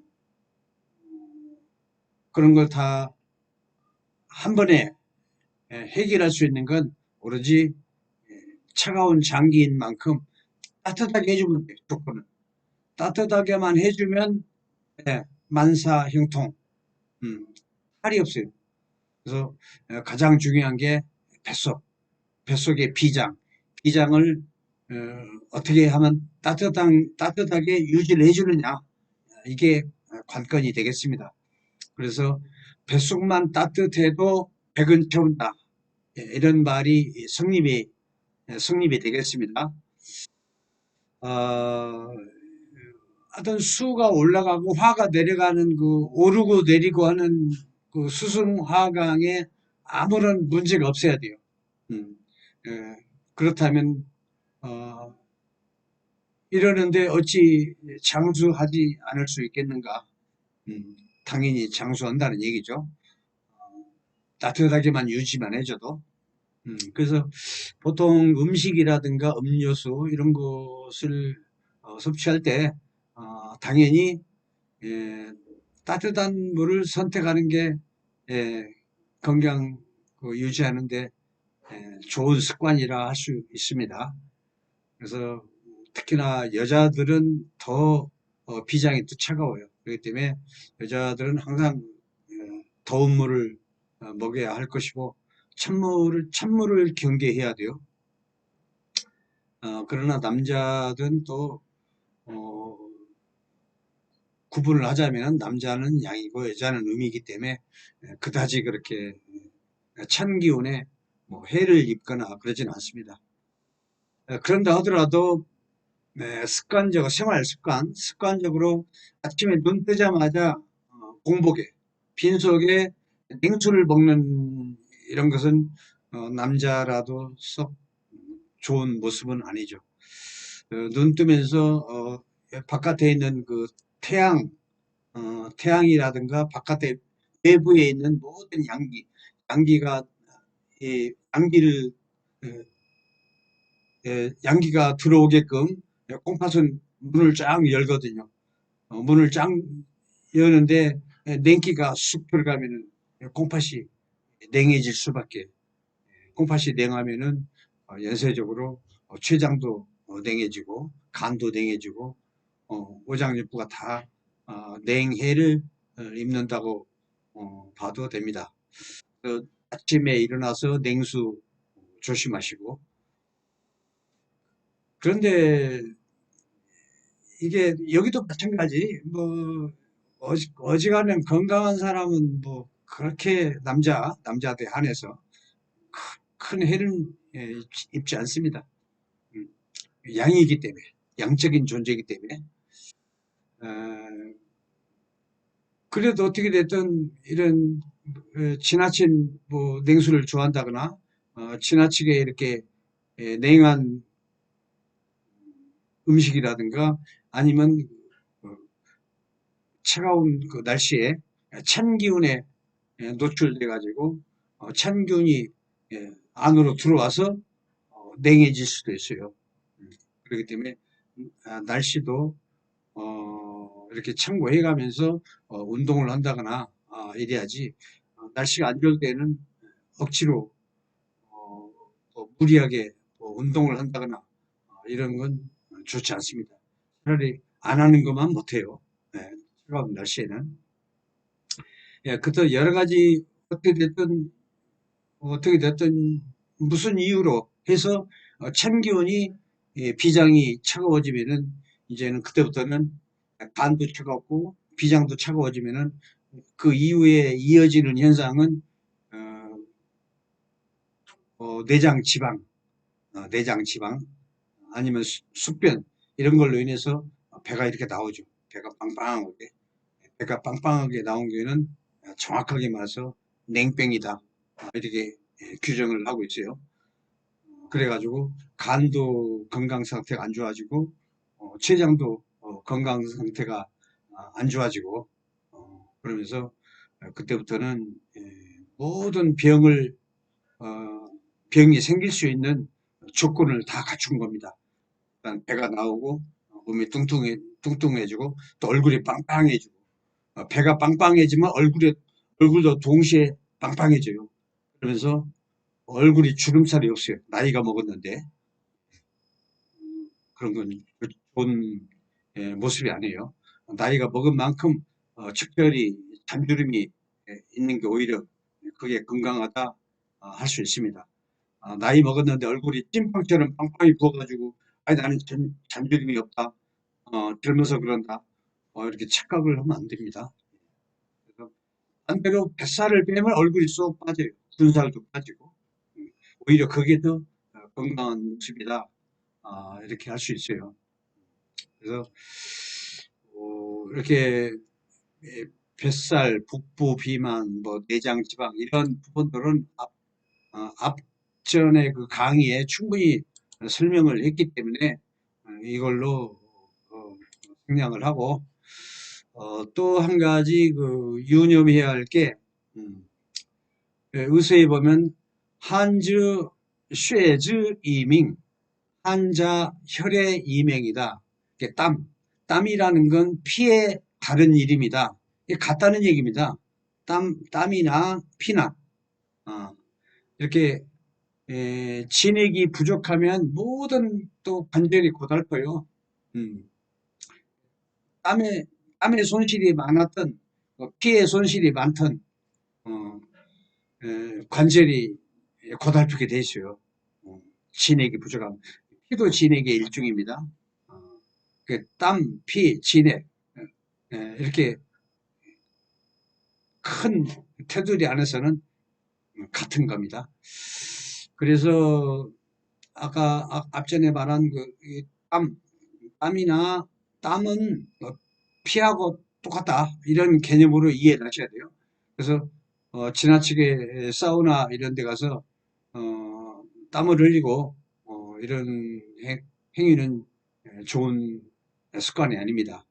그런 걸 다 한 번에 해결할 수 있는 건 오로지 차가운 장기인 만큼 따뜻하게 해주면 돼요. 조건은 따뜻하게만 해주면 만사 형통, 탈이 없어요. 그래서 가장 중요한 게 뱃속, 뱃속의 비장, 비장을 어떻게 하면 따뜻하게 유지를 해주느냐, 이게 관건이 되겠습니다. 그래서 뱃속만 따뜻해도 백은 채운다. 이런 말이 성립이 되겠습니다. 어, 하여튼 수가 올라가고 화가 내려가는 그 오르고 내리고 하는 그 수승화강에 아무런 문제가 없어야 돼요. 음, 예, 그렇다면 어, 이러는데 어찌 장수하지 않을 수 있겠는가? 음, 당연히 장수한다는 얘기죠. 따뜻하게만 유지만 해줘도. 그래서 보통 음식이라든가 음료수 이런 것을 섭취할 때 당연히 예, 따뜻한 물을 선택하는 게 예, 건강 유지하는데 좋은 습관이라 할 수 있습니다. 그래서 특히나 여자들은 더 비장이 더 차가워요. 그렇기 때문에 여자들은 항상 더운 물을 먹여야 할 것이고 찬물을 경계해야 돼요. 그러나 남자든 또 어, 구분을 하자면 남자는 양이고 여자는 음이기 때문에 그다지 그렇게 찬 기운에 뭐 해를 입거나 그러지는 않습니다. 그런다 하더라도 습관적으로 아침에 눈 뜨자마자 공복에 빈속에 냉수를 먹는 이런 것은 남자라도 썩 좋은 모습은 아니죠. 눈 뜨면서 바깥에 있는 그 태양, 태양이라든가 바깥에 외부에 있는 모든 양기가 양기를 양기가 들어오게끔 콩팥은 문을 쫙 열거든요. 문을 쫙 여는데 냉기가 쑥 들어가면은 콩팥이 냉해질 수밖에. 콩팥이 냉하면은 연쇄적으로 췌장도 냉해지고 간도 냉해지고 오장육부가 다 냉해를 입는다고 봐도 됩니다. 아침에 일어나서 냉수 조심하시고. 그런데 이게 여기도 마찬가지. 뭐 어지간하면 건강한 사람은 뭐 그렇게 남자한테 한해서 큰 해는 입지 않습니다. 음, 양이기 때문에 양적인 존재이기 때문에 어, 그래도 어떻게 됐든 이런 지나친 뭐 냉수를 좋아한다거나 지나치게 이렇게 냉한 음식이라든가 아니면 어, 차가운 그 날씨에 찬 기운에 노출돼 가지고 찬 기운이 안으로 들어와서 냉해질 수도 있어요. 그렇기 때문에 날씨도 이렇게 참고해 가면서 운동을 한다거나 이래야지 날씨가 안 좋을 때는 억지로 무리하게 운동을 한다거나 이런 건 좋지 않습니다. 차라리 안 하는 것만 못해요. 네, 차가운 날씨에는. 예, 그것도 여러 가지 어떻게 됐든 무슨 이유로 해서 찬 기운이 비장이 차가워지면은 이제는 그때부터는 간도 차갑고 비장도 차가워지면은 그 이후에 이어지는 현상은 어, 내장 지방, 내장 지방 아니면 숙변 이런 걸로 인해서 배가 이렇게 나오죠. 배가 빵빵하게 나온 경우에는 정확하게 말해서 냉병이다. 이렇게 규정을 하고 있어요. 그래가지고 간도 건강 상태가 안 좋아지고 췌장도 건강 상태가 안 좋아지고 그러면서 그때부터는 모든 병이 생길 수 있는 조건을 다 갖춘 겁니다. 일단 배가 나오고 몸이 뚱뚱해지고 또 얼굴이 빵빵해지고 배가 빵빵해지면 얼굴도 동시에 빵빵해져요. 그러면서 얼굴이 주름살이 없어요. 나이가 먹었는데 그런 건 좋은 모습이 아니에요. 나이가 먹은 만큼 특별히 잔주름이 있는 게 오히려 그게 건강하다 할 수 있습니다. 나이 먹었는데 얼굴이 찐빵처럼 빵빵히 부어가지고 아니 나는 잔주름이 없다. 젊어서 그런다. 이렇게 착각을 하면 안 됩니다. 그래서 반대로 뱃살을 빼면 얼굴이 쏙 빠져요. 군살도 빠지고 오히려 그게 더 건강한 모습이다. 이렇게 할 수 있어요. 그래서 이렇게 뱃살, 북부 비만, 뭐 내장 지방 이런 부분들은 앞전에 그 강의에 충분히 설명을 했기 때문에 이걸로 생략을 하고 또 한 가지 그 유념해야 할 게 의서에 보면 한즈 쉐즈 이밍 한자 혈의 이명이다. 이게 땀이라는 건 피의 다른 이름이다. 이게 같다는 얘기입니다. 땀이나 피나 이렇게 진액이 부족하면 모든 또 관절이 고달퍼요. 음, 땀에 손실이 많았던 피의 손실이 많던 어, 관절이 고달프게 돼 있어요. 진액이 부족하면 피도 진액의 일종입니다. 어, 땀, 피, 진액 이렇게 큰 테두리 안에서는 같은 겁니다. 그래서 아까 앞전에 말한 땀이나 땀은 피하고 똑같다 이런 개념으로 이해를 하셔야 돼요. 그래서 지나치게 사우나 이런 데 가서 땀을 흘리고 이런 행위는 좋은 습관이 아닙니다.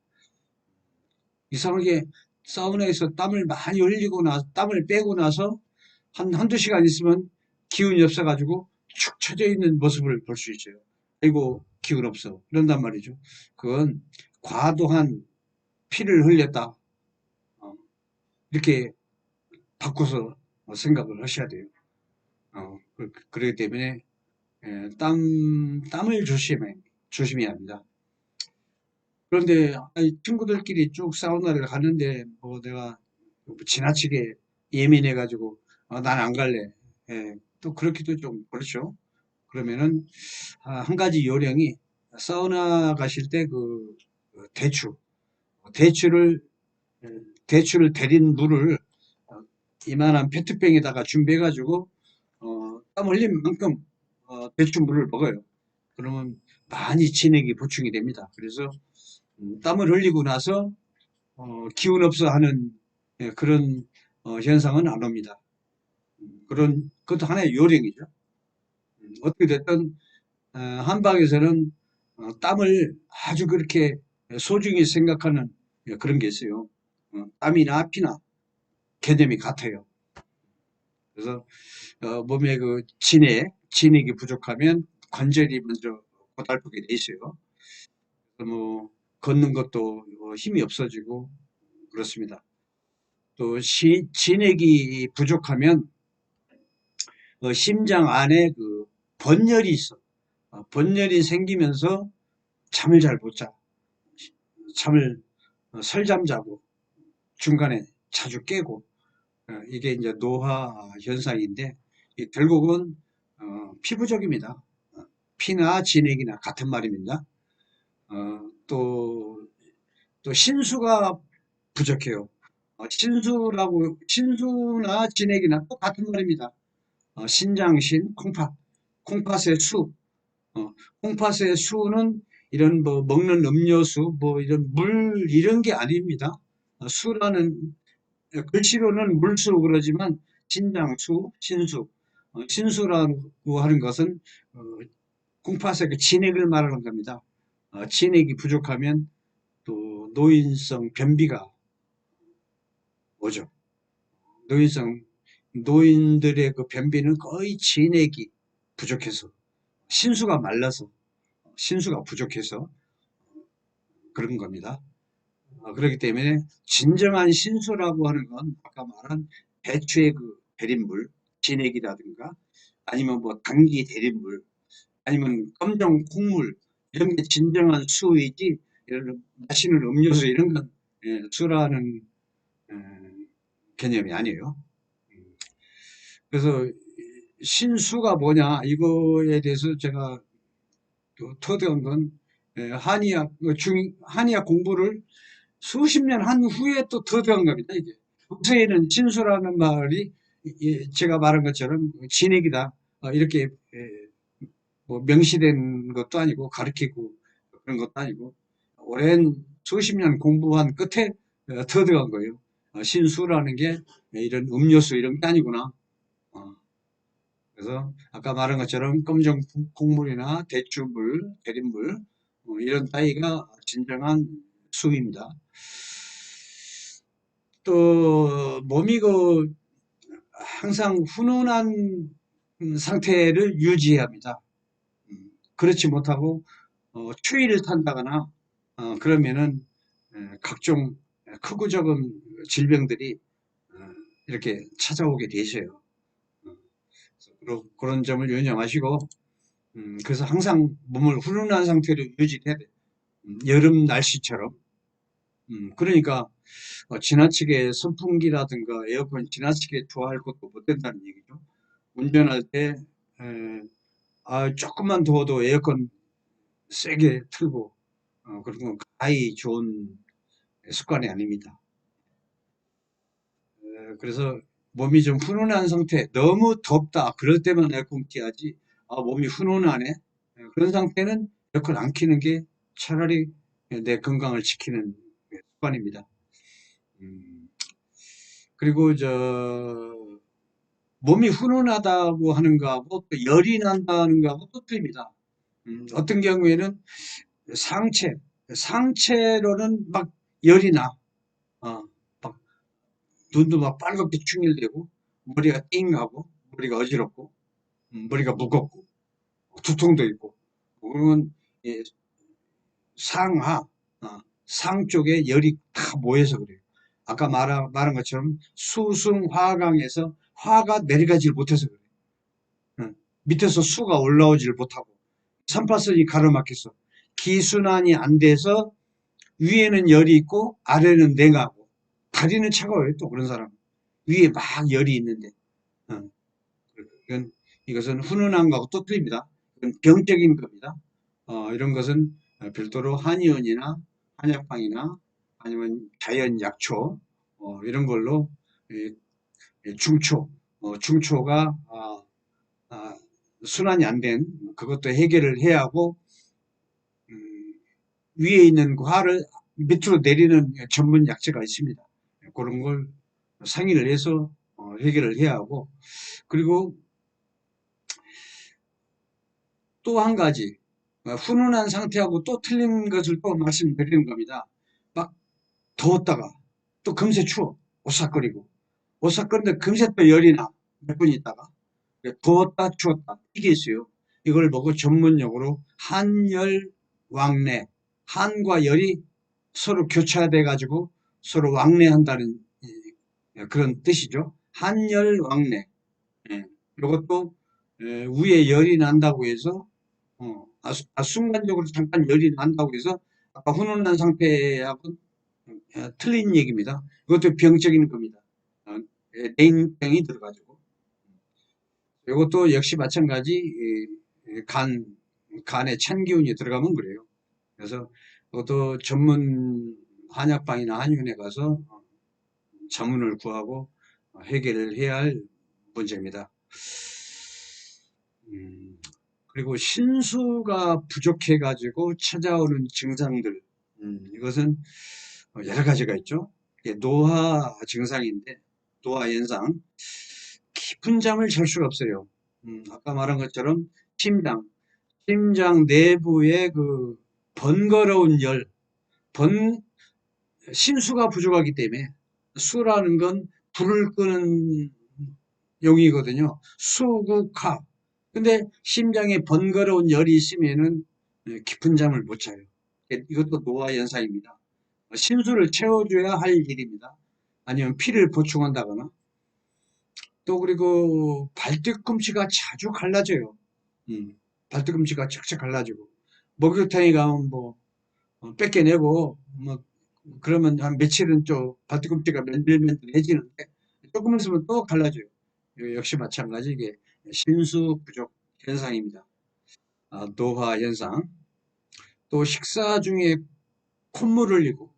이상하게 사우나에서 땀을 많이 흘리고 나서 땀을 빼고 나서 한두 시간 있으면 기운이 없어가지고 축 처져 있는 모습을 볼 수 있어요. 아이고 기운 없어 이런단 말이죠. 그건 과도한 피를 흘렸다 이렇게 바꿔서 생각을 하셔야 돼요. 그렇기 때문에 땀을 조심해야 합니다. 그런데 친구들끼리 쭉 사우나를 가는데 뭐 내가 지나치게 예민해가지고 난 안 갈래. 또 그렇기도 좀 그렇죠. 그러면은 한 가지 요령이 사우나 가실 때 그 대추, 대추를 대추를 데린 물을 이만한 페트병에다가 준비해가지고 땀 흘린 만큼 대추물을 먹어요. 그러면 많이 진액이 보충이 됩니다. 그래서 땀을 흘리고 나서 기운 없어 하는 그런 현상은 안 옵니다. 그것도 하나의 요령이죠. 어떻게 됐든 한방에서는 땀을 아주 그렇게 소중히 생각하는 그런 게 있어요. 땀이나 피나 개념이 같아요. 그래서 몸에 그 진액이 부족하면 관절이 먼저 고달프게 돼 있어요. 뭐 걷는 것도 힘이 없어지고 그렇습니다. 또 진액이 부족하면 심장 안에 그 번열이 있어. 번열이 생기면서 잠을 잘 못 자. 잠을 설잠 자고 중간에 자주 깨고 이게 이제 노화 현상인데 결국은 피부적입니다. 피나 진액이나 같은 말입니다. 또 신수가 부족해요. 신수나 진액이나 똑같은 말입니다. 신장신, 콩팥의 수, 콩팥의 수는 이런 뭐 먹는 음료수, 뭐 이런 물 이런 게 아닙니다. 수라는 글씨로는 물수 그러지만 신장수, 신수, 신수라고 하는 것은 콩팥의 그 진액을 말하는 겁니다. 진액이 부족하면 또 노인성 변비가 오죠. 노인들의 그 변비는 거의 진액이 부족해서, 신수가 말라서, 신수가 부족해서 그런 겁니다. 그렇기 때문에 진정한 신수라고 하는 건 아까 말한 배추의 그 대립물, 진액이라든가 아니면 뭐 당귀 대립물, 아니면 검정 콩물 이런 게 진정한 수이지, 이런 마시는 음료수 이런 건 수라는 어, 개념이 아니에요. 그래서 신수가 뭐냐 이거에 대해서 제가 또 터득한 건 한의학 공부를 수십 년 한 후에 또 터득한 겁니다. 이게 요새에는 신수라는 말이 제가 말한 것처럼 진액이다 이렇게 뭐 명시된 것도 아니고 가르치고 그런 것도 아니고 오랜 수십 년 공부한 끝에 터득한 거예요. 신수라는 게 이런 음료수 이런 게 아니구나. 어, 그래서 아까 말한 것처럼 검정 콩물이나 대추물, 대린물 이런 따위가 진정한 수입니다. 또 몸이 그 항상 훈훈한 상태를 유지해야 합니다. 그렇지 못하고 추위를 탄다거나 그러면은 각종 크고 작은 질병들이 이렇게 찾아오게 되셔요. 그런 점을 유념하시고 그래서 항상 몸을 훈훈한 상태로 유지해야 돼요. 여름 날씨처럼. 그러니까 지나치게 선풍기라든가 에어컨 지나치게 좋아할 것도 못 된다는 얘기죠. 운전할 때 조금만 더워도 에어컨 세게 틀고 그런 건 가히 좋은 습관이 아닙니다. 그래서 몸이 좀 훈훈한 상태, 너무 덥다 그럴 때만 에어컨 켜야지. 몸이 훈훈하네 그런 상태는 에어컨 안 켜는 게 차라리 내 건강을 지키는 습관입니다. 음, 그리고 몸이 훈훈하다고 하는 거하고 또 열이 난다는 거하고 또 틀립니다. 어떤 경우에는 상체, 상체로는 막 열이 나. 막 눈도 막 빨갛게 충혈되고, 머리가 띵하고, 머리가 어지럽고, 머리가 무겁고, 두통도 있고, 그러면 예, 상하, 상 쪽에 열이 다 모여서 그래요. 아까 말한 것처럼 수승화강에서 화가 내려가질 못해서 그래요. 밑에서 수가 올라오질 못하고, 삼파선이 가로막혀서 기순환이 안 돼서 위에는 열이 있고 아래는 냉하고 다리는 차가워요. 또 그런 사람 위에 막 열이 있는데 어, 이것은 훈훈한 거하고 또 틀립니다. 이건 병적인 겁니다. 이런 것은 별도로 한의원이나 한약방이나 아니면 자연약초 이런 걸로 중초가 아, 순환이 안 된 그것도 해결을 해야 하고 음, 위에 있는 화를 밑으로 내리는 전문 약재가 있습니다. 그런 걸 상의를 해서 해결을 해야 하고 그리고 또 한 가지 훈훈한 상태하고 또 틀린 것을 또 말씀드리는 겁니다. 막 더웠다가 또 금세 추워 오싹거리고 오싹거리는데 금세 또 열이 나 몇 분 있다가 더웠다 추웠다 이게 있어요. 이걸 보고 전문용어로 한열왕래 한과 열이 서로 교차돼 가지고 서로 왕래한다는 그런 뜻이죠. 한열왕래. 예. 이것도 위에 열이 난다고 해서 순간적으로 잠깐 열이 난다고 해서 아까 훈훈한 상태하고 틀린 얘기입니다. 이것도 병적인 겁니다. 냉병이 들어가지고 이것도 역시 마찬가지 간에 찬 기운이 들어가면 그래요. 그래서 그것도 전문 한약방이나 한의원에 가서 자문을 구하고 해결을 해야 할 문제입니다. 음, 그리고 신수가 부족해 가지고 찾아오는 증상들, 이것은 여러 가지가 있죠. 이게 노화 증상인데, 노화 현상, 깊은 잠을 잘 수가 없어요. 아까 말한 것처럼 심장 내부의 그 번거로운 열, 번 신수가 부족하기 때문에, 수라는 건 불을 끄는 용이거든요. 수국하. 근데 심장에 번거로운 열이 있으면은 깊은 잠을 못 자요. 이것도 노화 현상입니다. 신수를 채워줘야 할 일입니다. 아니면 피를 보충한다거나. 또 그리고 발뒤꿈치가 자주 갈라져요. 발뒤꿈치가 착착 갈라지고. 목욕탕에 가면 뭐 뺏겨내고 뭐 그러면 한 며칠은 좀 발뒤꿈치가 맨들맨들해지는데 조금 있으면 또 갈라져요. 역시 마찬가지 이게 신수 부족 현상입니다. 노화 현상. 또 식사 중에 콧물을 흘리고,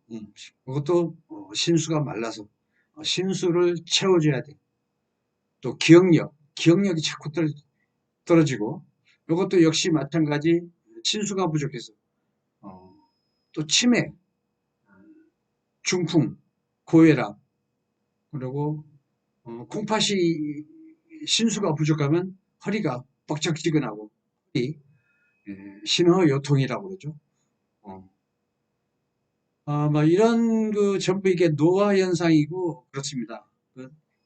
그것도 신수가 말라서 신수를 채워줘야 돼. 또 기억력이 자꾸 떨어지고, 이것도 역시 마찬가지 신수가 부족해서 또 치매, 중풍, 고혈압, 그리고 콩팥이 신수가 부족하면 허리가 뻑적지근하고 신호요통이라고 그러죠. 어, 뭐 이런 그 전부 이게 노화 현상이고 그렇습니다.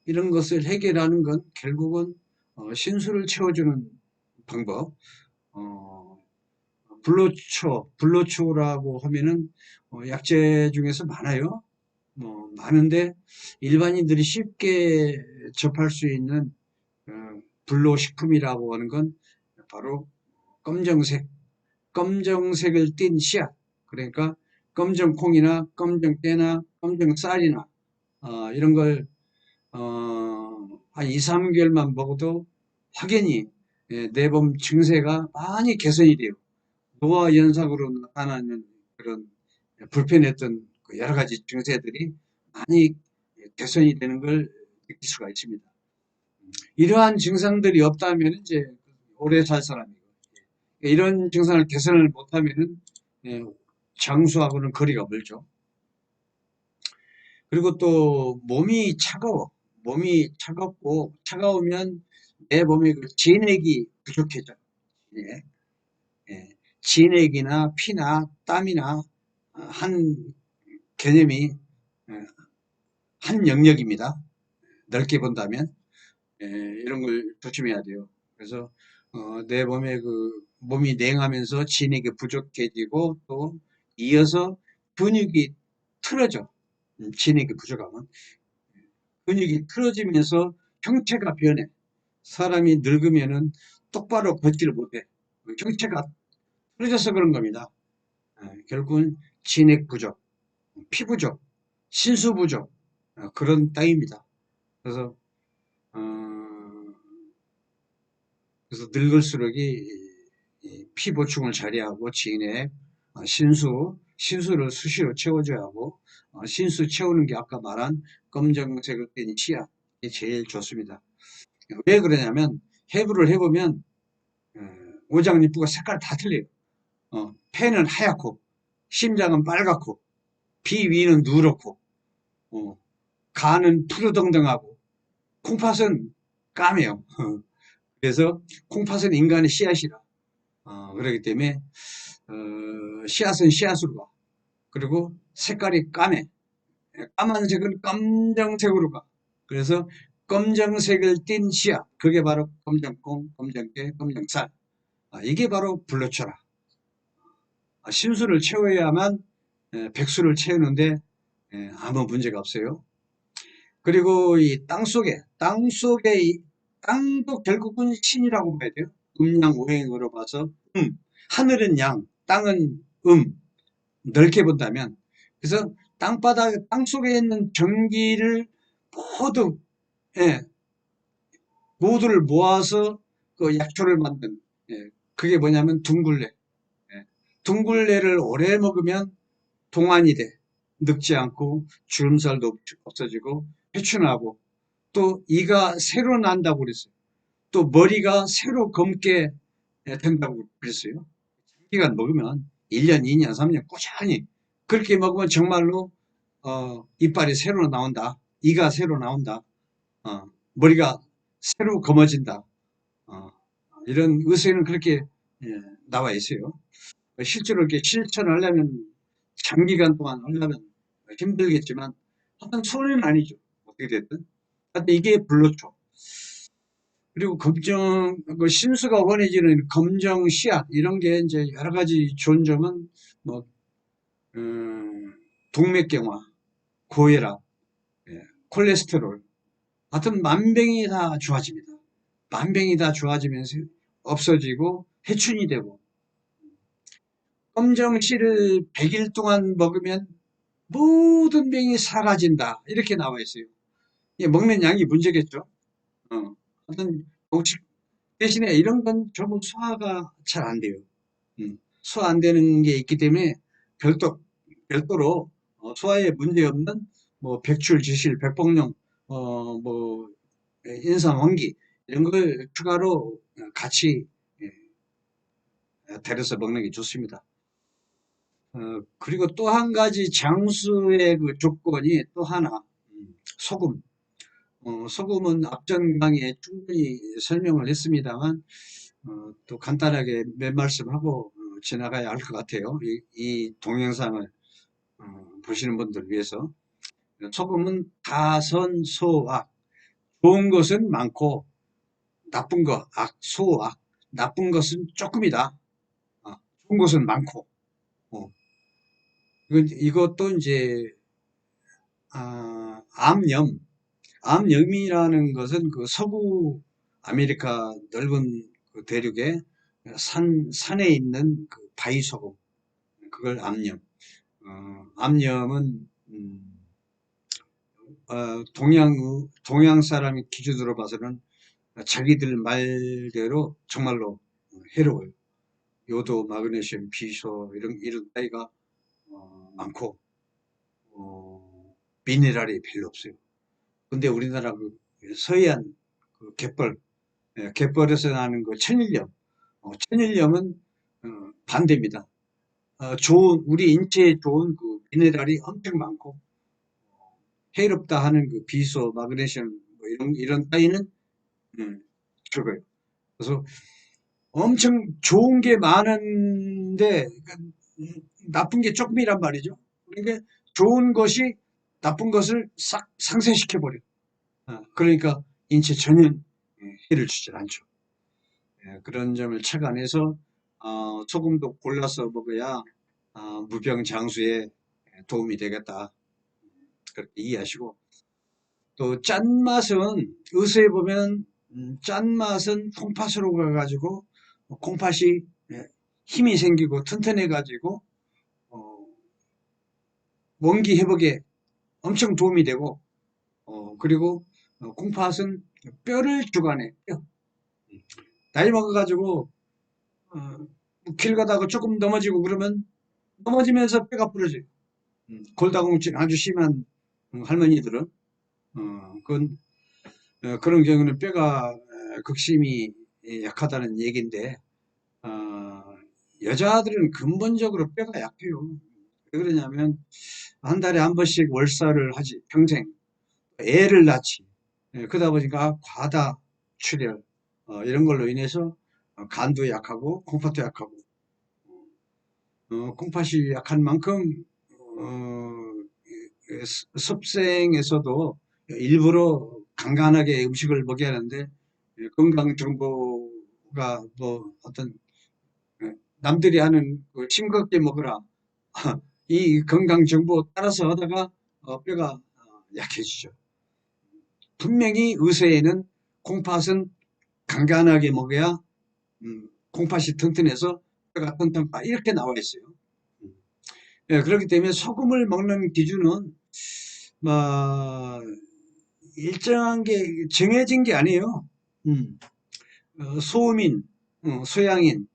이런 것을 해결하는 건 결국은 신수를 채워주는 방법. 어, 불로초라고 하면은 약재 중에서 많아요. 많은데 일반인들이 쉽게 접할 수 있는 어, 불로식품이라고 하는 건 바로 검정색을 띤 씨앗. 그러니까 검정콩이나 검정깨나 검정쌀이나 이런 걸 한 2, 3개월만 먹어도 확연히 내범 증세가 많이 개선이 돼요. 노화 현상으로 나타나는 그런 불편했던 그 여러 가지 증세들이 많이 개선이 되는 걸 느낄 수가 있습니다. 이러한 증상들이 없다면 이제 오래 살 사람이고, 이런 증상을 개선을 못하면은 장수하고는 거리가 멀죠. 그리고 또 몸이 차갑고 차가우면 내 몸에 그 진액이 부족해져. 예. 예. 진액이나 피나 땀이나 한 개념이 한 영역입니다. 넓게 본다면 이런 걸 조심해야 돼요. 그래서 내 몸에 그 몸이 냉하면서 진액이 부족해지고 또 이어서 근육이 틀어져. 진액이 부족하면 근육이 틀어지면서 형체가 변해. 사람이 늙으면은 똑바로 걷지를 못해. 형체가 틀어져서 그런 겁니다. 결국은 진액 부족, 피 부족, 신수 부족 그런 땅입니다. 그래서 어, 그래서 늙을수록 피 보충을 잘해야 하고 진액, 신수를 수시로 채워줘야 하고 신수 채우는 게 아까 말한 검정색을 띤 치약 이 제일 좋습니다. 왜 그러냐면 해부를 해보면 오장육부가 색깔 다 틀려요. 폐는 하얗고 심장은 빨갛고 비 위는 누렇고 간은 푸르덩덩하고 콩팥은 까매요. 그래서 콩팥은 인간의 씨앗이라 그렇기 때문에 씨앗은 씨앗으로 가. 그리고 색깔이 까매. 까만색은 검정색으로 가. 그래서 검정색을 띤 씨앗. 그게 바로 검정콩, 검정깨, 검정쌀. 이게 바로 불로초라. 신수를 채워야만 백수를 채우는데 아무 문제가 없어요. 그리고 이 땅도 결국은 신이라고 봐야 돼요. 음양오행으로 봐서 하늘은 양, 땅은 넓게 본다면 그래서 땅속에 있는 전기를 모두 예, 모두를 모아서 그 약초를 만든 그게 뭐냐면 둥글레. 둥글레를 오래 먹으면 동안이 돼. 늙지 않고 주름살도 없어지고 회춘하고 또 이가 새로 난다고 그랬어요. 또 머리가 새로 검게 된다고 그랬어요. 장기간 먹으면 1년, 2년, 3년 꾸준히 그렇게 먹으면 정말로 이빨이 새로 나온다. 이가 새로 나온다. 머리가 새로 검어진다. 어, 이런 의사는 그렇게 예, 나와 있어요. 실제로 이렇게 실천하려면 장기간 동안 하려면 힘들겠지만 하여튼 손해는 아니죠. 어떻게 됐든. 하여튼 이게 불로초. 그리고 그 심수가 원해지는 검정 씨앗 이런 게 이제 여러 가지 좋은 점은 뭐 동맥경화, 고혈압, 예, 콜레스테롤, 하여튼 만병이 다 좋아집니다. 만병이 다 좋아지면서 없어지고 해춘이 되고 검정씨를 100일 동안 먹으면 모든 병이 사라진다 이렇게 나와 있어요. 이게 먹는 양이 문제겠죠. 하여튼 혹시 대신에 이런 건 전부 소화가 잘 안 돼요. 소화 안 되는 게 있기 때문에 별도로 소화에 문제 없는 뭐 백출, 지실, 백복용, 뭐 인삼, 황기 이런 걸 추가로 같이 데려서 먹는 게 좋습니다. 그리고 또 한 가지 장수의 그 조건이 또 하나 소금. 소금은 앞전 강의에 충분히 설명을 했습니다만 또 간단하게 몇 말씀하고 지나가야 할 것 같아요. 이 동영상을 보시는 분들 위해서 소금은 다선소악 좋은 것은 많고 나쁜 것, 악, 소악 나쁜 것은 조금이다. 좋은 것은 많고 어, 이것도 이제 암염 암염이라는 것은 그 서부 아메리카 넓은 그 대륙에 산에 있는 그 바위소금 그걸 암염. 암염은 동양 사람의 기준으로 봐서는 자기들 말대로 정말로 해로워요. 요도, 마그네슘, 비소 이런 따위가 많고 미네랄이 별로 없어요. 근데 우리나라 그 서해안 그 갯벌에서 나는 그 천일염, 천일염은 반대입니다. 우리 인체에 좋은 그 미네랄이 엄청 많고 해롭다 하는 그 비소, 마그네슘 뭐 이런 따위는 적어요. 그래서 엄청 좋은 게 많은데 나쁜 게 조금이란 말이죠. 그러니까 좋은 것이 나쁜 것을 싹 상쇄시켜 버려. 그러니까 인체 전혀 해를 주질 않죠. 그런 점을 착안해서 소금도 골라서 먹어야 무병장수에 도움이 되겠다. 그렇게 이해하시고 또 짠맛은 의서에 보면 짠맛은 콩팥으로 가가지고 콩팥이 힘이 생기고 튼튼해가지고 어, 원기 회복에 엄청 도움이 되고 그리고 콩팥은 뼈를 주관해. 뼈. 나이 먹어가지고 길 가다가 조금 넘어지고 그러면 넘어지면서 뼈가 부러져요. 골다공증 아주 심한 할머니들은 그런 경우는 뼈가 극심히 약하다는 얘기인데 여자들은 근본적으로 뼈가 약해요. 왜 그러냐면 한 달에 한 번씩 월사를 하지 평생 애를 낳지. 그러다 보니까 과다 출혈 이런 걸로 인해서 간도 약하고 콩팥도 약하고 콩팥이 약한 만큼 습생에서도 일부러 간간하게 음식을 먹여야 하는데 건강 정보가 뭐 어떤 남들이 하는 그 싱겁게 먹으라 이 건강 정보 따라서 하다가 뼈가 약해지죠. 분명히 의사에는 콩팥은 간간하게 먹어야 콩팥이 튼튼해서 뼈가 튼튼하다 이렇게 나와 있어요. 예, 그렇기 때문에 소금을 먹는 기준은 뭐 일정한 게 정해진 게 아니에요. 음, 소음인, 소양인,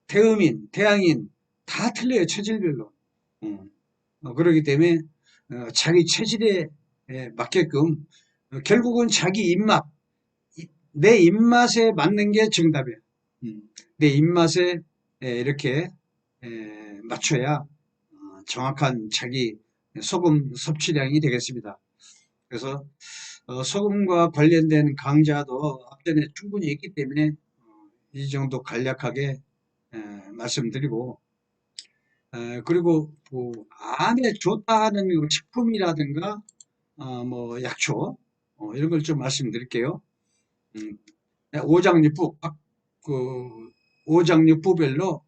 태음인, 태양인 다 틀려요. 체질별로. 음. 그렇기 때문에 자기 체질에 맞게끔 결국은 자기 입맛, 내 입맛에 맞는 게 정답이에요. 내 입맛에 이렇게 맞춰야 정확한 자기 소금 섭취량이 되겠습니다. 그래서 소금과 관련된 강좌도 앞전에 충분히 있기 때문에 이 정도 간략하게 말씀드리고, 그리고 뭐 암에 좋다 하는 식품이라든가 뭐 약초 이런 걸 좀 말씀드릴게요. 음, 오장육부 그 오장육부별로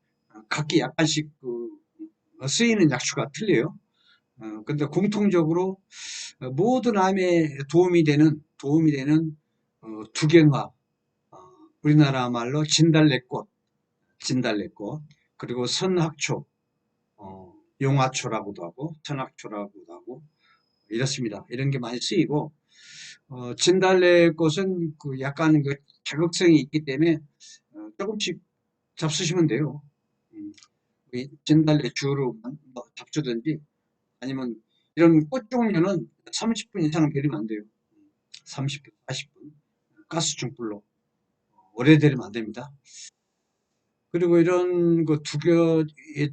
각기 약간씩 쓰이는 약초가 틀려요. 근데 공통적으로 모든 암에 도움이 되는 두견화, 우리나라 말로 진달래꽃, 그리고 선학초, 용화초라고도 하고 천학초라고도 하고 이렇습니다. 이런 게 많이 쓰이고, 진달래꽃은 약간 자극성이 있기 때문에 조금씩 잡수시면 돼요. 이 진달래 주로 뭐 잡수든지, 아니면 이런 꽃 종류는 30분 이상 데리면 안 돼요. 30분, 40분. 가스중불로 오래 데리면 안 됩니다. 그리고 이런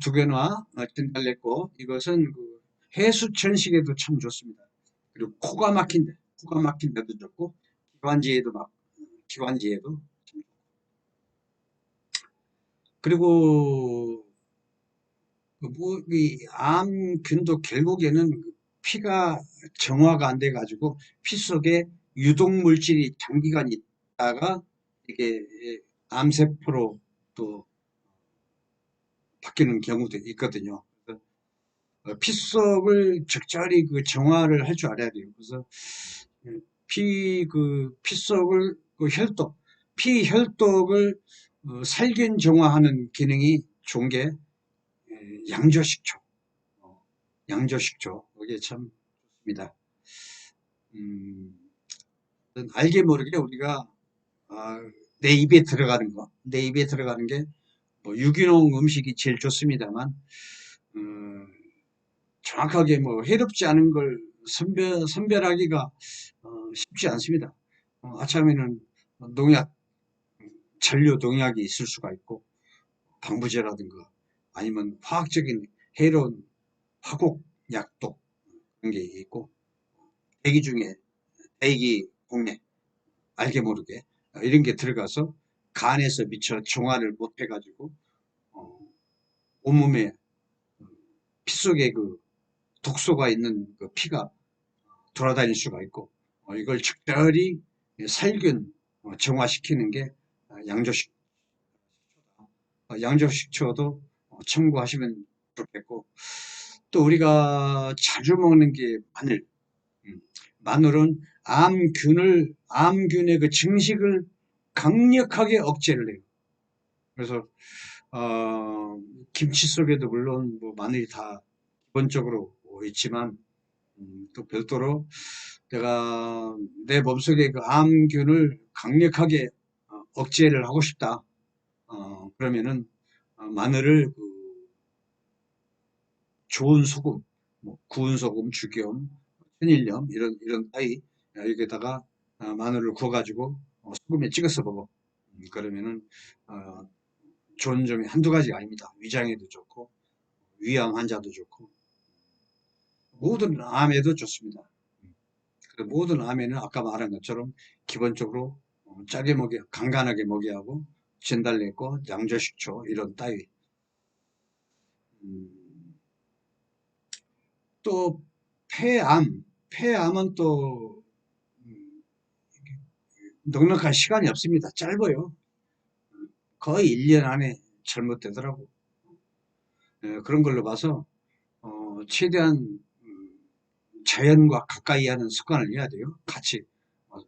두견화, 진달래꽃, 이것은 해수 천식에도 참 좋습니다. 그리고 코가 막힌 데도 좋고, 기관지에도 참 좋고. 그리고 이 암균도 결국에는 피가 정화가 안 돼 가지고 피 속에 유독 물질이 장기간 있다가 이게 암세포로 또 바뀌는 경우도 있거든요. 그래서 피 속을 적절히 정화를 할 줄 알아야 돼요. 그래서 피 속을 피 혈독을 살균 정화하는 기능이 좋은 게 양조식초. 양조식초. 이게 참 좋습니다. 음, 알게 모르게 우리가 아, 내 입에 들어가는 게 뭐 유기농 음식이 제일 좋습니다만, 음, 정확하게 뭐 해롭지 않은 걸 선별하기가 쉽지 않습니다. 아참에는 농약, 잔류 농약이 있을 수가 있고, 방부제라든가 아니면 화학적인 해로운 화곡 약도 그런 게 있고, 대기 중에 대기 공해 알게 모르게 이런 게 들어가서 간에서 미처 정화를 못 해가지고 온몸에 피 속에 독소가 있는 피가 돌아다닐 수가 있고, 이걸 적절히 살균 정화시키는 게 양조식 양조식초도 참고하시면 좋겠고, 또 우리가 자주 먹는 게 마늘. 마늘은 암균의 증식을 강력하게 억제를 해요. 그래서 김치 속에도 물론 뭐 마늘이 다 기본적으로 있지만, 또 별도로 내가 내 몸속에 암균을 강력하게 억제를 하고 싶다. 그러면은 마늘을 좋은 소금, 뭐 구운 소금, 죽염, 천일염 이런 따위 여기에다가 마늘을 구워가지고 소금에 찍어서 먹어. 그러면은 어, 좋은 점이 한두 가지가 아닙니다. 위장에도 좋고 위암 환자도 좋고 모든 암에도 좋습니다. 모든 암에는 아까 말한 것처럼 기본적으로 짜게 간간하게 먹여야 하고, 진달래꽃, 양조식초 이런 따위. 음, 또 폐암은 또 넉넉한 시간이 없습니다. 짧아요. 거의 1년 안에 잘못되더라고. 그런 걸로 봐서 최대한 자연과 가까이 하는 습관을 해야 돼요. 같이 어,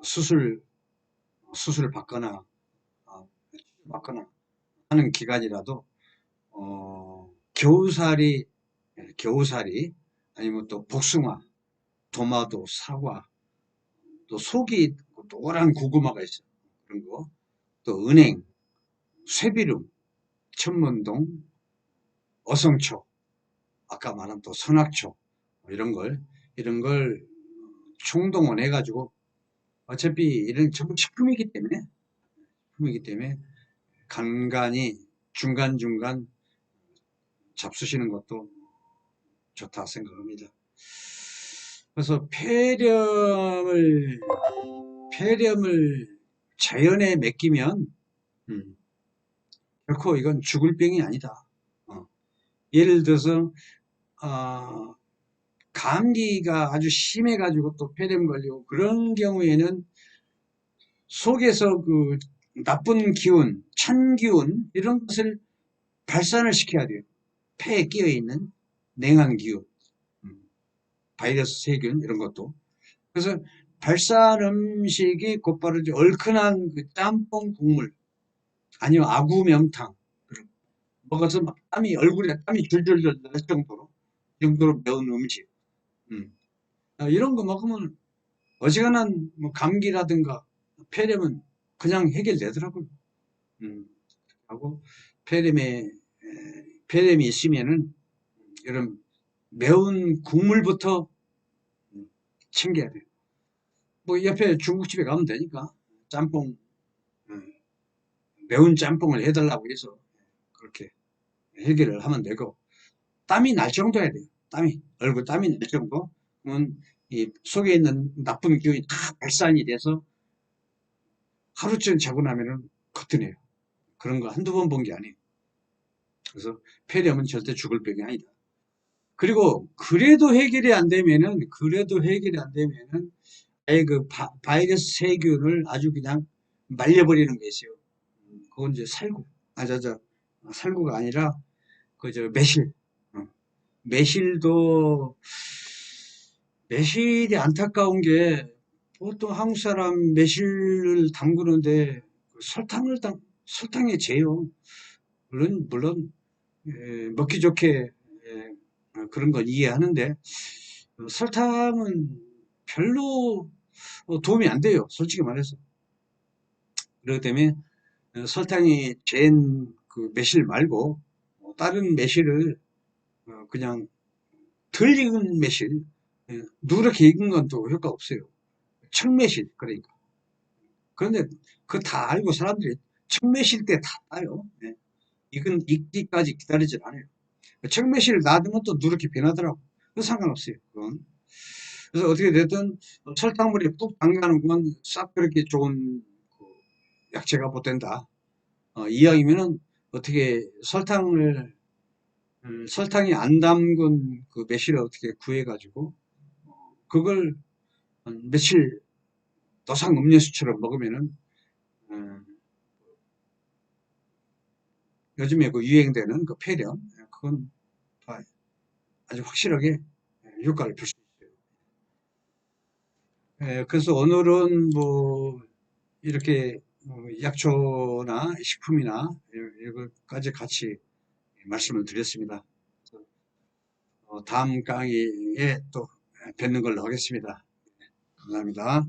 수술 수술을 받거나 받거나 하는 기간이라도 겨우살이 아니면 또 복숭아, 도마도, 사과, 또 속이 노란 고구마가 있어요. 그런 거, 또 은행, 쇠비름, 천문동, 어성초, 아까 말한 또 선악초 이런 걸 총동원해 가지고 어차피 이런 전부 식품이기 때문에 간간히 중간중간 잡수시는 것도 좋다 생각합니다. 그래서 폐렴을 자연에 맡기면 음, 결코 이건 죽을 병이 아니다. 어, 예를 들어서 감기가 아주 심해가지고 또 폐렴 걸리고 그런 경우에는 속에서 그 나쁜 기운, 찬 기운 이런 것을 발산을 시켜야 돼요. 폐에 끼어 있는 냉한 기운, 음, 바이러스 세균 이런 것도. 그래서 발산 음식이 곧바로 이제 얼큰한 그 짬뽕 국물 아니면 아구 명탕 먹어서 막 얼굴에 땀이 줄줄줄 날 정도로 매운 음식. 음. 이런 거 먹으면 어지간한 뭐 감기라든가 폐렴은 그냥 해결되더라고요. 음. 하고 폐렴에 폐렴이 있으면은 이런 매운 국물부터 챙겨야 돼요. 뭐 옆에 중국집에 가면 되니까 짬뽕 음, 매운 짬뽕을 해달라고 해서 그렇게 해결을 하면 되고 땀이 날 정도야 돼요. 얼굴 땀이 날 정도. 그러면 이 속에 있는 나쁜 기운이 다 발산이 돼서 하루쯤 자고 나면은 거뜬해요. 그런 거 한두 번 본 게 아니에요. 그래서 폐렴은 절대 죽을 병이 아니다. 그리고 그래도 해결이 안 되면은 아예 그 바이러스 세균을 아주 그냥 말려버리는 게 있어요. 그건 이제 살구가 아니라 그저 매실. 어, 매실도 매실이 안타까운 게 보통 한국 사람 매실을 담그는데 설탕에 재요. 물론 먹기 좋게 그런 건 이해하는데 설탕은 별로 도움이 안 돼요. 솔직히 말해서. 그렇기 때문에 설탕이 잰 그 매실 말고 다른 매실을 그냥 덜 익은 매실 누렇게 익은 건 또 효과 없어요. 청매실 그러니까. 그런데 그거 다 알고 사람들이 청매실 때 다 따요. 익기까지 기다리질 않아요. 청매실을 놔두면 또 누렇게 변하더라고. 그 상관없어요. 그건. 그래서 어떻게 됐든 설탕물에 푹 담가는 건 싹 그렇게 좋은 그 약재가 못된다. 이왕이면은 어떻게 설탕이 안 담근 그 매실을 어떻게 구해가지고 그걸 한 며칠 노상 음료수처럼 먹으면은 어, 요즘에 그 유행되는 그 폐렴 그건 아주 확실하게 효과를 볼 수 있어요. 그래서 오늘은 뭐 이렇게 약초나 식품이나 이것까지 같이 말씀을 드렸습니다. 다음 강의에 또 뵙는 걸로 하겠습니다. 감사합니다.